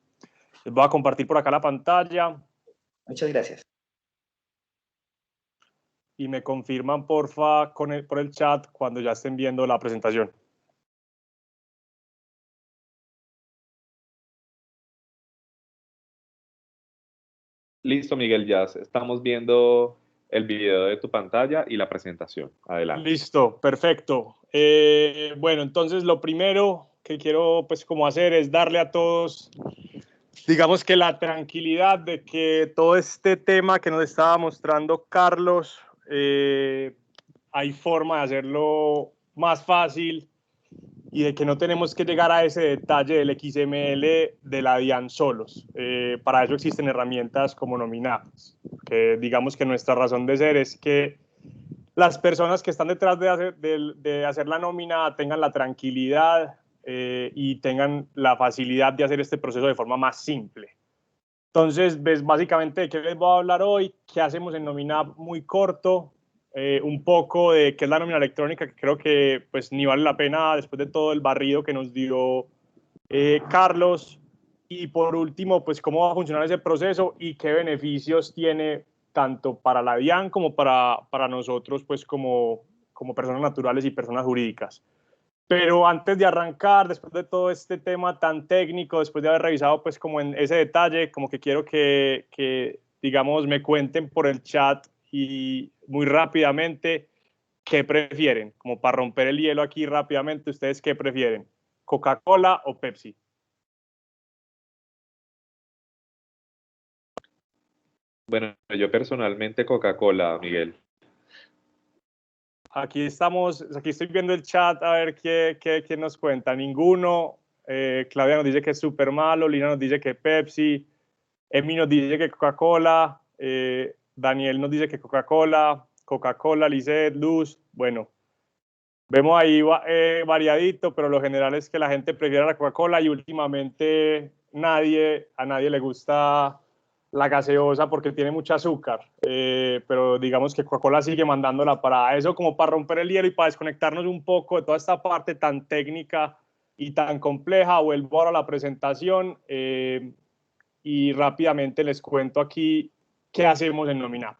voy a compartir por acá la pantalla Muchas gracias. y me confirman, porfa, por el chat cuando ya estén viendo la presentación. Listo, Miguel, ya estamos viendo el video de tu pantalla y la presentación. Adelante. Listo, perfecto. Bueno, entonces lo primero que quiero pues como hacer es darle a todos, digamos que la tranquilidad de que todo este tema que nos estaba mostrando Carlos, hay forma de hacerlo más fácil y de que no tenemos que llegar a ese detalle del XML de la DIAN solos. Para eso existen herramientas como Nominap, que digamos que nuestra razón de ser es que las personas que están detrás de hacer la nómina tengan la tranquilidad y tengan la facilidad de hacer este proceso de forma más simple. Entonces, ves básicamente de qué les voy a hablar hoy, qué hacemos en Nominap muy corto, un poco de qué es la nómina electrónica, que creo que pues ni vale la pena después de todo el barrido que nos dio Carlos, y por último, pues cómo va a funcionar ese proceso y qué beneficios tiene tanto para la DIAN como para nosotros, pues como personas naturales y personas jurídicas. Pero antes de arrancar, después de todo este tema tan técnico, después de haber revisado pues como en ese detalle, como que quiero que digamos, me cuenten por el chat y muy rápidamente qué prefieren, como para romper el hielo aquí rápidamente, ¿ustedes qué prefieren? ¿Coca-Cola o Pepsi? Bueno, yo personalmente Coca-Cola, Miguel. Aquí estoy viendo el chat a ver qué nos cuenta. Ninguno. Claudia nos dice que es súper malo, Lina nos dice que Pepsi, Emi nos dice que Coca-Cola, Daniel nos dice que Coca-Cola, Lisette, Luz. Bueno, vemos ahí variadito, pero lo general es que la gente prefiere la Coca-Cola y últimamente a nadie le gusta la gaseosa porque tiene mucho azúcar, pero digamos que Coca-Cola sigue mandándola para eso, como para romper el hielo y para desconectarnos un poco de toda esta parte tan técnica y tan compleja. Vuelvo ahora a la presentación y rápidamente les cuento aquí qué hacemos en Nominap.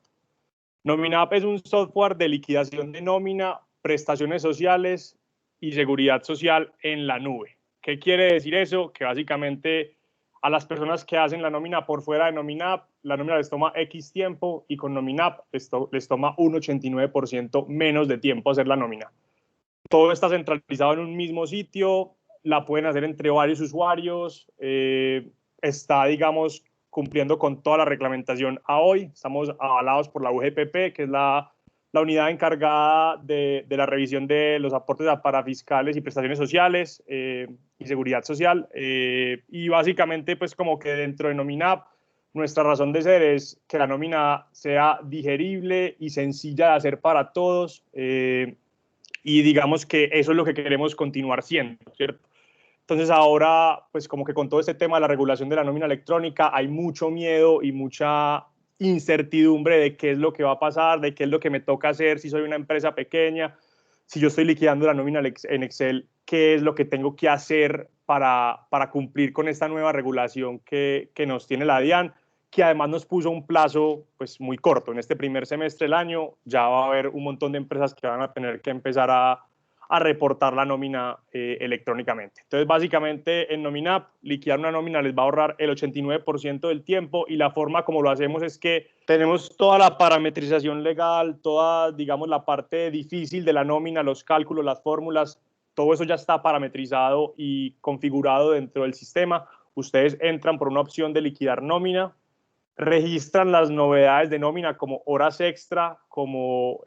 Nominap es un software de liquidación de nómina, prestaciones sociales y seguridad social en la nube. ¿Qué quiere decir eso? Que básicamente a las personas que hacen la nómina por fuera de Nominap, la nómina les toma X tiempo y con Nominap les toma un 89% menos de tiempo hacer la nómina. Todo está centralizado en un mismo sitio, la pueden hacer entre varios usuarios, está, digamos, cumpliendo con toda la reglamentación a hoy. Estamos avalados por la UGPP, que es la unidad encargada de la revisión de los aportes a parafiscales y prestaciones sociales y seguridad social. Y básicamente, pues como que dentro de Nominap, nuestra razón de ser es que la nómina sea digerible y sencilla de hacer para todos. Y digamos que eso es lo que queremos continuar siendo, ¿cierto? Entonces ahora, pues como que con todo este tema de la regulación de la nómina electrónica, hay mucho miedo y mucha incertidumbre de qué es lo que va a pasar, de qué es lo que me toca hacer si soy una empresa pequeña, si yo estoy liquidando la nómina en Excel, qué es lo que tengo que hacer para cumplir con esta nueva regulación que nos tiene la DIAN, que además nos puso un plazo pues muy corto. En este primer semestre del año ya va a haber un montón de empresas que van a tener que empezar a reportar la nómina electrónicamente. Entonces, básicamente, en Nominap, liquidar una nómina les va a ahorrar el 89% del tiempo y la forma como lo hacemos es que tenemos toda la parametrización legal, toda, digamos, la parte difícil de la nómina, los cálculos, las fórmulas, todo eso ya está parametrizado y configurado dentro del sistema. Ustedes entran por una opción de liquidar nómina, registran las novedades de nómina como horas extra, como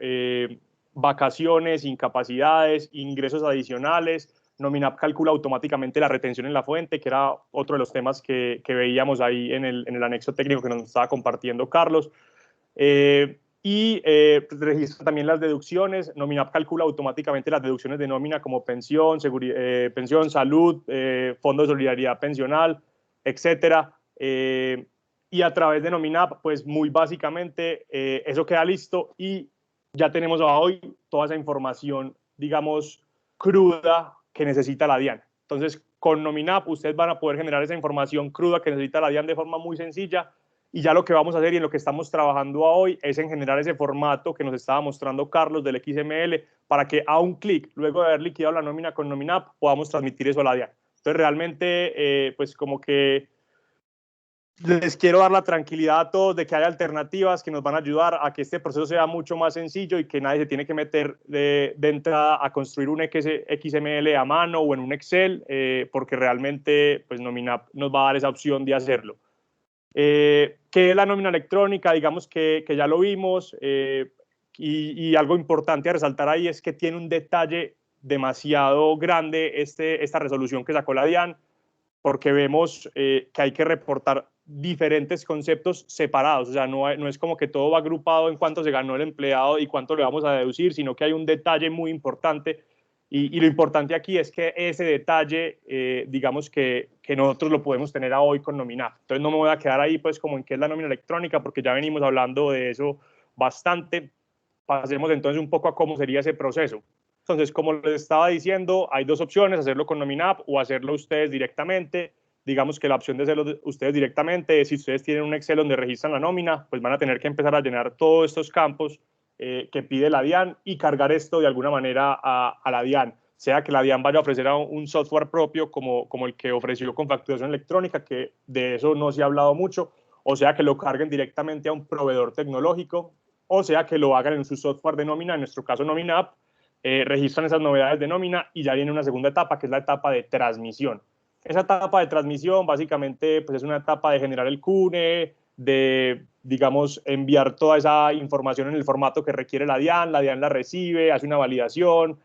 vacaciones, incapacidades, ingresos adicionales. Nominap calcula automáticamente la retención en la fuente, que era otro de los temas que veíamos ahí en el anexo técnico que nos estaba compartiendo Carlos. Registra también las deducciones. Nominap calcula automáticamente las deducciones de nómina como pensión, pensión, salud, fondo de solidaridad pensional, etcétera. Y a través de Nominap, pues muy básicamente eso queda listo y ya tenemos a hoy toda esa información digamos, cruda que necesita la DIAN. Entonces, con Nominap ustedes van a poder generar esa información cruda que necesita la DIAN de forma muy sencilla, y ya lo que vamos a hacer y en lo que estamos trabajando hoy es en generar ese formato que nos estaba mostrando Carlos del XML para que a un clic, luego de haber liquidado la nómina con Nominap, podamos transmitir eso a la DIAN. Entonces, realmente, pues como que les quiero dar la tranquilidad a todos de que hay alternativas que nos van a ayudar a que este proceso sea mucho más sencillo y que nadie se tiene que meter de entrada a construir un XML a mano o en un Excel, porque realmente pues Nominap nos va a dar esa opción de hacerlo. ¿Qué es la nómina electrónica? Digamos que ya lo vimos, y algo importante a resaltar ahí es que tiene un detalle demasiado grande esta resolución que sacó la DIAN, porque vemos que hay que reportar diferentes conceptos separados, o sea, no es como que todo va agrupado en cuánto se ganó el empleado y cuánto le vamos a deducir, sino que hay un detalle muy importante, y lo importante aquí es que ese detalle, digamos que nosotros lo podemos tener a hoy con Nominap. Entonces no me voy a quedar ahí pues como en qué es la nómina electrónica, porque ya venimos hablando de eso bastante. Pasemos entonces un poco a cómo sería ese proceso. Entonces, como les estaba diciendo, hay dos opciones, hacerlo con Nominap o hacerlo ustedes directamente. Digamos que la opción de hacerlo ustedes directamente es si ustedes tienen un Excel donde registran la nómina, pues van a tener que empezar a llenar todos estos campos que pide la DIAN y cargar esto de alguna manera a la DIAN, sea que la DIAN vaya a ofrecer un software propio como el que ofreció con facturación electrónica, que de eso no se ha hablado mucho, o sea que lo carguen directamente a un proveedor tecnológico, o sea que lo hagan en su software de nómina, en nuestro caso Nominap, registran esas novedades de nómina y ya viene una segunda etapa, que es la etapa de transmisión. Esa etapa de transmisión básicamente pues es una etapa de generar el CUNE, de, digamos, enviar toda esa información en el formato que requiere la DIAN la recibe, hace una validación,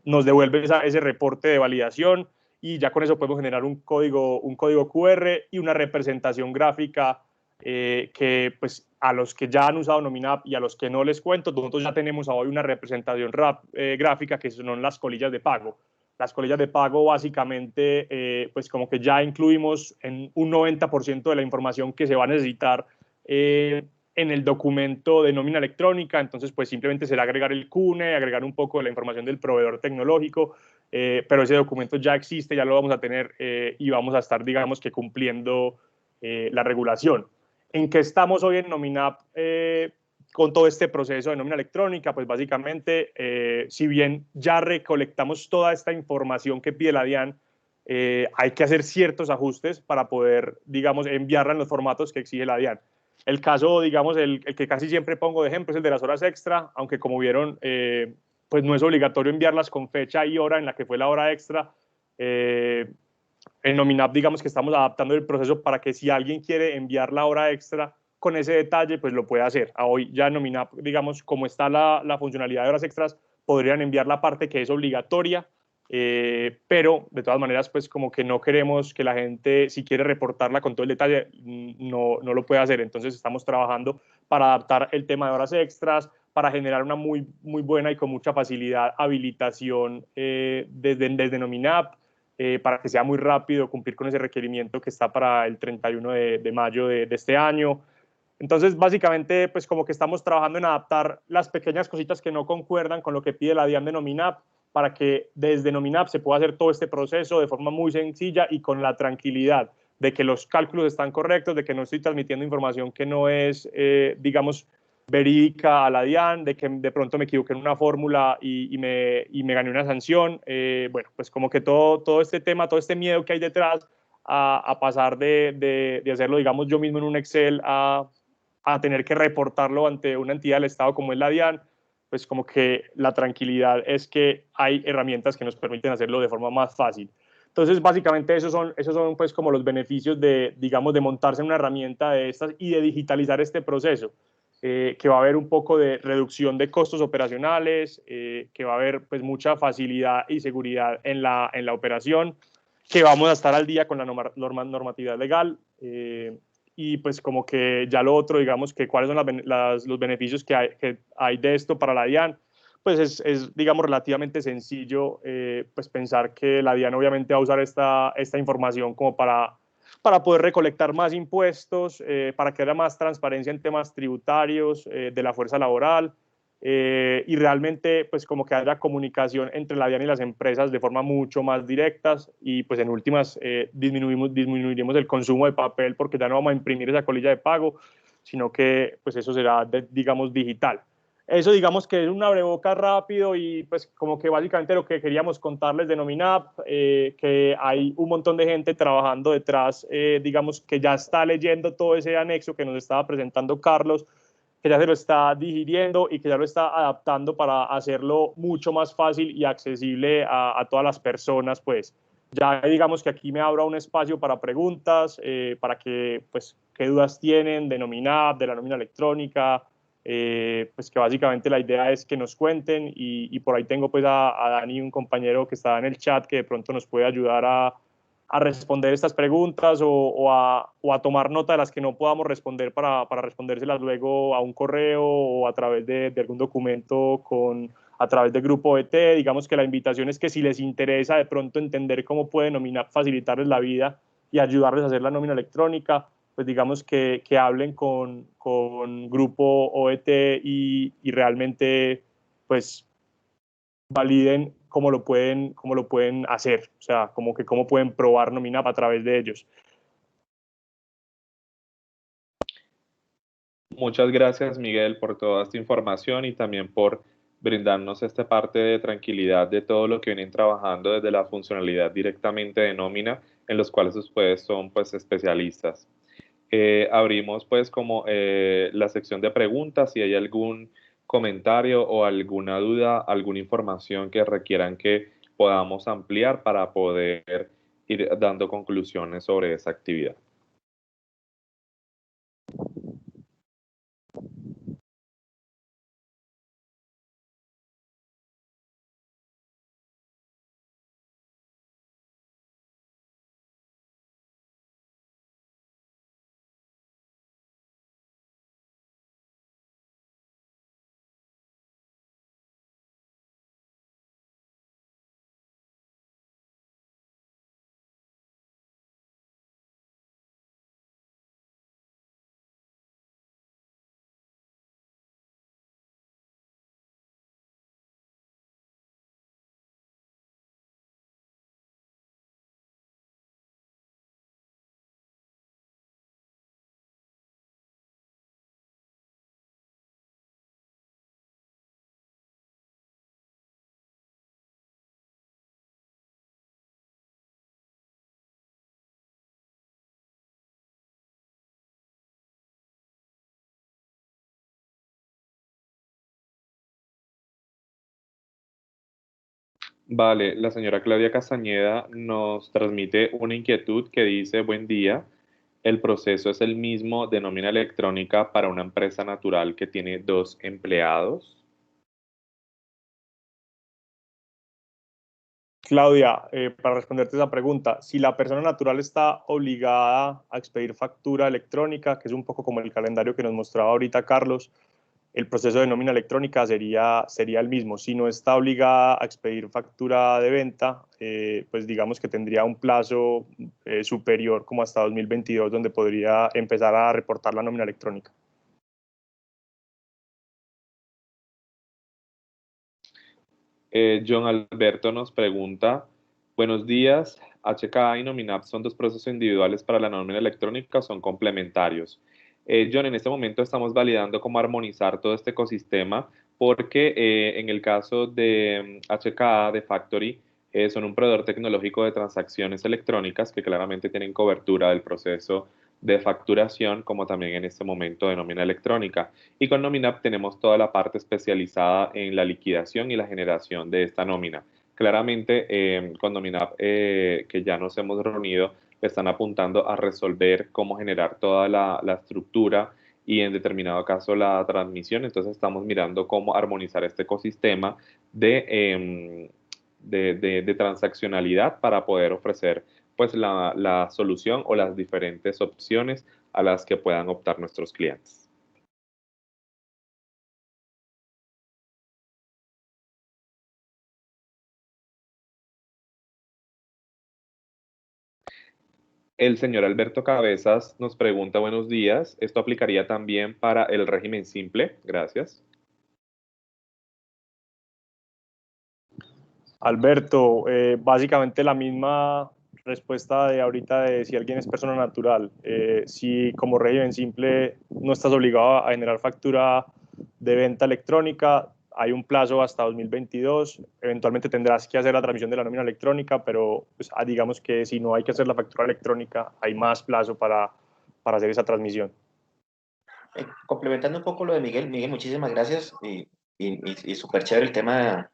nos devuelve ese reporte de validación, y ya con eso podemos generar un código QR y una representación gráfica que pues a los que ya han usado Nominap y a los que no les cuento, nosotros ya tenemos hoy una representación gráfica que son las colillas de pago. Las colillas de pago básicamente pues como que ya incluimos en un 90% de la información que se va a necesitar en el documento de nómina electrónica. Entonces pues simplemente será agregar el CUNE, agregar un poco de la información del proveedor tecnológico, pero ese documento ya existe, ya lo vamos a tener y vamos a estar digamos que cumpliendo la regulación. ¿En qué estamos hoy en Nominap con todo este proceso de nómina electrónica? Pues básicamente, si bien ya recolectamos toda esta información que pide la DIAN, hay que hacer ciertos ajustes para poder, digamos, enviarla en los formatos que exige la DIAN. El caso, digamos, el que casi siempre pongo de ejemplo es el de las horas extra, aunque como vieron, pues no es obligatorio enviarlas con fecha y hora en la que fue la hora extra. En Nominap, digamos que estamos adaptando el proceso para que si alguien quiere enviar la hora extra con ese detalle, pues lo puede hacer. A hoy ya en Nominap, digamos, como está la funcionalidad de horas extras, podrían enviar la parte que es obligatoria, pero de todas maneras, pues como que no queremos que la gente, si quiere reportarla con todo el detalle, no lo puede hacer. Entonces estamos trabajando para adaptar el tema de horas extras, para generar una muy buena y con mucha facilidad habilitación desde Nominap, para que sea muy rápido cumplir con ese requerimiento que está para el 31 de mayo de este año. Entonces, básicamente, pues como que estamos trabajando en adaptar las pequeñas cositas que no concuerdan con lo que pide la DIAN de Nominap, para que desde Nominap se pueda hacer todo este proceso de forma muy sencilla y con la tranquilidad de que los cálculos están correctos, de que no estoy transmitiendo información que no es, digamos, verídica a la DIAN, de que de pronto me equivoqué en una fórmula y me gané una sanción. Bueno, pues como que todo este tema, todo este miedo que hay detrás a pasar de hacerlo, digamos, yo mismo en un Excel a tener que reportarlo ante una entidad del Estado como es la DIAN, pues como que la tranquilidad es que hay herramientas que nos permiten hacerlo de forma más fácil. Entonces, básicamente esos son pues como los beneficios de, digamos, de montarse en una herramienta de estas y de digitalizar este proceso. Que va a haber un poco de reducción de costos operacionales, que va a haber pues mucha facilidad y seguridad en la operación, que vamos a estar al día con la normatividad legal, y pues como que ya lo otro, digamos que cuáles son los beneficios que hay de esto para la DIAN, pues es digamos relativamente sencillo pues pensar que la DIAN obviamente va a usar esta información como para poder recolectar más impuestos, para que haya más transparencia en temas tributarios de la fuerza laboral, y realmente pues como que haya comunicación entre la DIAN y las empresas de forma mucho más directas y pues en últimas disminuiremos el consumo de papel porque ya no vamos a imprimir esa colilla de pago, sino que pues eso será digamos digital. Eso digamos que es un abrebocas rápido y pues como que básicamente lo que queríamos contarles de Nominap, que hay un montón de gente trabajando detrás, digamos que ya está leyendo todo ese anexo que nos estaba presentando Carlos, que ya se lo está digiriendo y que ya lo está adaptando para hacerlo mucho más fácil y accesible a todas las personas, pues ya digamos que aquí me abro un espacio para preguntas, para que pues qué dudas tienen de Nominap, de la nómina electrónica, pues que básicamente la idea es que nos cuenten y por ahí tengo pues a Dani, un compañero que está en el chat que de pronto nos puede ayudar a responder estas preguntas o a tomar nota de las que no podamos responder para respondérselas luego a un correo o a través de algún documento a través del grupo ET. Digamos que la invitación es que si les interesa de pronto entender cómo puede Nominap facilitarles la vida y ayudarles a hacer la nómina electrónica, pues digamos que hablen con grupo OET y realmente pues validen cómo lo pueden hacer, o sea, como que cómo pueden probar Nominap a través de ellos. Muchas gracias, Miguel, por toda esta información y también por brindarnos esta parte de tranquilidad de todo lo que vienen trabajando desde la funcionalidad directamente de nómina, en los cuales ustedes son pues especialistas. Abrimos pues como la sección de preguntas, si hay algún comentario o alguna duda, alguna información que requieran que podamos ampliar para poder ir dando conclusiones sobre esa actividad. Vale, la señora Claudia Castañeda nos transmite una inquietud que dice, buen día, el proceso es el mismo de nómina electrónica para una empresa natural que tiene 2 empleados. Claudia, para responderte esa pregunta, si la persona natural está obligada a expedir factura electrónica, que es un poco como el calendario que nos mostraba ahorita Carlos, el proceso de nómina electrónica sería el mismo. Si no está obligada a expedir factura de venta, pues digamos que tendría un plazo superior como hasta 2022, donde podría empezar a reportar la nómina electrónica. John Alberto nos pregunta, buenos días, HKA y Nominap son 2 procesos individuales para la nómina electrónica o son complementarios. John, en este momento estamos validando cómo armonizar todo este ecosistema porque en el caso de HKA, de Factory, son un proveedor tecnológico de transacciones electrónicas que claramente tienen cobertura del proceso de facturación, como también en este momento de nómina electrónica. Y con Nominap tenemos toda la parte especializada en la liquidación y la generación de esta nómina. Claramente, con Nominap, que ya nos hemos reunido, están apuntando a resolver cómo generar toda la estructura y en determinado caso la transmisión. Entonces estamos mirando cómo armonizar este ecosistema de transaccionalidad para poder ofrecer pues la solución o las diferentes opciones a las que puedan optar nuestros clientes. El señor Alberto Cabezas nos pregunta, buenos días, ¿esto aplicaría también para el régimen simple? Gracias. Alberto, básicamente la misma respuesta de ahorita de si alguien es persona natural. Si como régimen simple no estás obligado a generar factura de venta electrónica, hay un plazo hasta 2022. Eventualmente tendrás que hacer la transmisión de la nómina electrónica, pero pues, digamos que si no hay que hacer la factura electrónica, hay más plazo para hacer esa transmisión. Complementando un poco lo de Miguel, Miguel, muchísimas gracias y súper chévere el tema,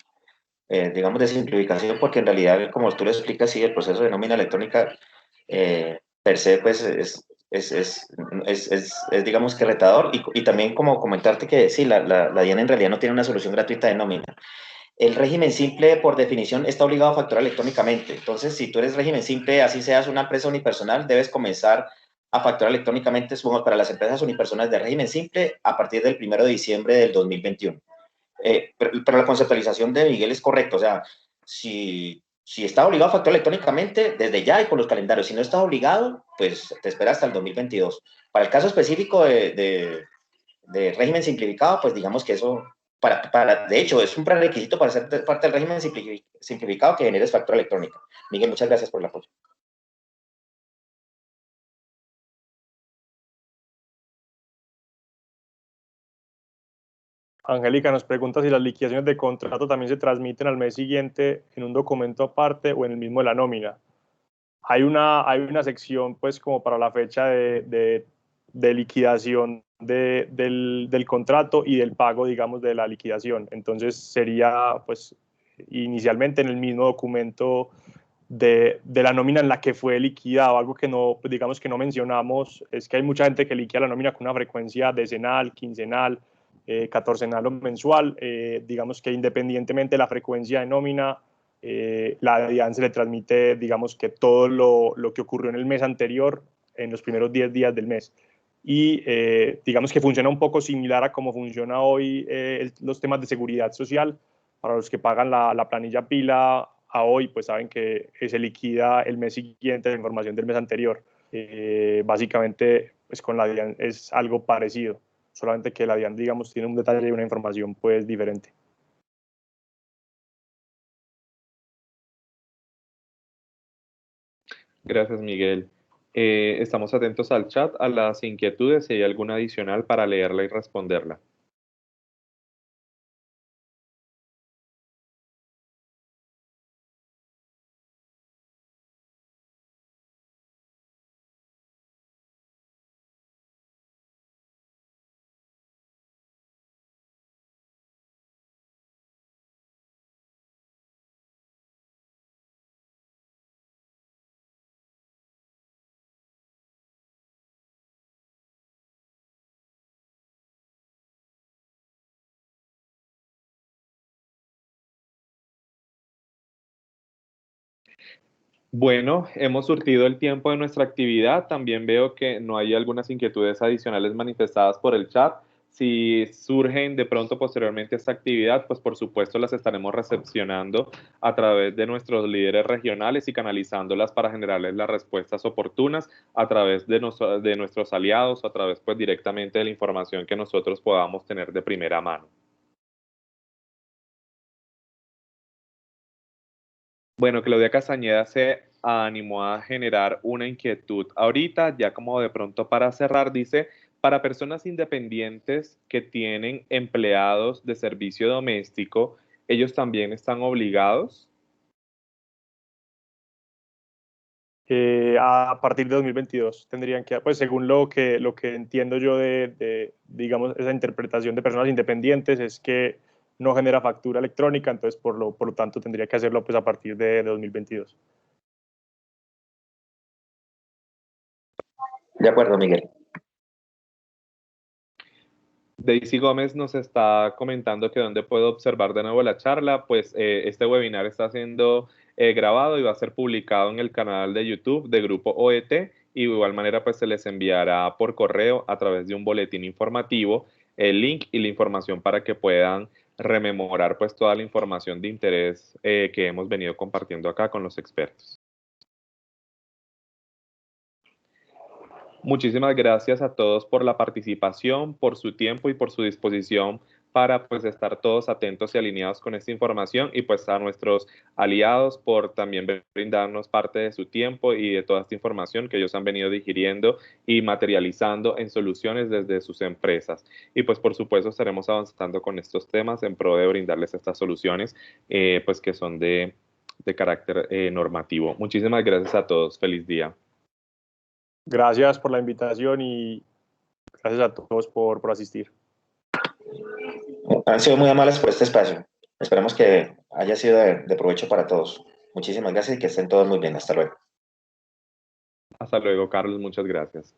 digamos, de simplificación, porque en realidad, como tú lo explicas, sí, el proceso de nómina electrónica per se, pues, es, digamos, que retador, y también como comentarte que sí, la DIAN en realidad no tiene una solución gratuita de nómina. El régimen simple, por definición, está obligado a facturar electrónicamente. Entonces, si tú eres régimen simple, así seas una empresa unipersonal, debes comenzar a facturar electrónicamente para las empresas unipersonales de régimen simple a partir del 1 de diciembre del 2021. Pero la conceptualización de Miguel es correcta. O sea, si está obligado a facturar electrónicamente, desde ya y con los calendarios. Si no está obligado, pues te espera hasta el 2022. Para el caso específico de régimen simplificado, pues digamos que eso, de hecho, es un prerequisito para ser parte del régimen simplificado que generes factura electrónica. Miguel, muchas gracias por el apoyo. Angélica nos pregunta si las liquidaciones de contrato también se transmiten al mes siguiente en un documento aparte o en el mismo de la nómina. Hay una sección, pues, como para la fecha de liquidación del contrato y del pago, digamos, de la liquidación. Entonces, sería, pues, inicialmente en el mismo documento de la nómina en la que fue liquidado. Algo que no, pues, digamos, que no mencionamos es que hay mucha gente que liquida la nómina con una frecuencia decenal, quincenal, catorcenal o mensual. Digamos que independientemente de la frecuencia de nómina, la DIAN se le transmite, digamos, que todo lo que ocurrió en el mes anterior, en los primeros 10 días del mes. Y digamos que funciona un poco similar a cómo funciona hoy los temas de seguridad social. Para los que pagan la planilla pila a hoy, pues saben que se liquida el mes siguiente la información del mes anterior. Básicamente, pues con la DIAN es algo parecido, solamente que la DIAN, digamos, tiene un detalle y una información pues diferente. Gracias, Miguel. Estamos atentos al chat, a las inquietudes, si hay alguna adicional para leerla y responderla. Bueno, hemos surtido el tiempo de nuestra actividad. También veo que no hay algunas inquietudes adicionales manifestadas por el chat. Si surgen de pronto posteriormente a esta actividad, pues por supuesto las estaremos recepcionando a través de nuestros líderes regionales y canalizándolas para generarles las respuestas oportunas a través de nuestros aliados, a través pues directamente de la información que nosotros podamos tener de primera mano. Bueno, Claudia Castañeda se animó a generar una inquietud ahorita, ya como de pronto para cerrar, dice, para personas independientes que tienen empleados de servicio doméstico, ¿ellos también están obligados? A partir de 2022 tendrían que, pues según lo que entiendo yo digamos, esa interpretación de personas independientes es que no genera factura electrónica, entonces por lo tanto tendría que hacerlo pues a partir de 2022. De acuerdo, Miguel. Daisy Gómez nos está comentando que donde puedo observar de nuevo la charla, pues este webinar está siendo grabado y va a ser publicado en el canal de YouTube de Grupo OET y de igual manera pues se les enviará por correo a través de un boletín informativo el link y la información para que puedan rememorar pues toda la información de interés que hemos venido compartiendo acá con los expertos. Muchísimas gracias a todos por la participación, por su tiempo y por su disposición para pues estar todos atentos y alineados con esta información, y pues a nuestros aliados por también brindarnos parte de su tiempo y de toda esta información que ellos han venido digiriendo y materializando en soluciones desde sus empresas. Y pues por supuesto estaremos avanzando con estos temas en pro de brindarles estas soluciones pues que son de carácter normativo. Muchísimas gracias a todos. Feliz día. Gracias por la invitación y gracias a todos por asistir. Han sido muy amables por este espacio. Esperemos que haya sido de provecho para todos. Muchísimas gracias y que estén todos muy bien. Hasta luego. Hasta luego, Carlos. Muchas gracias.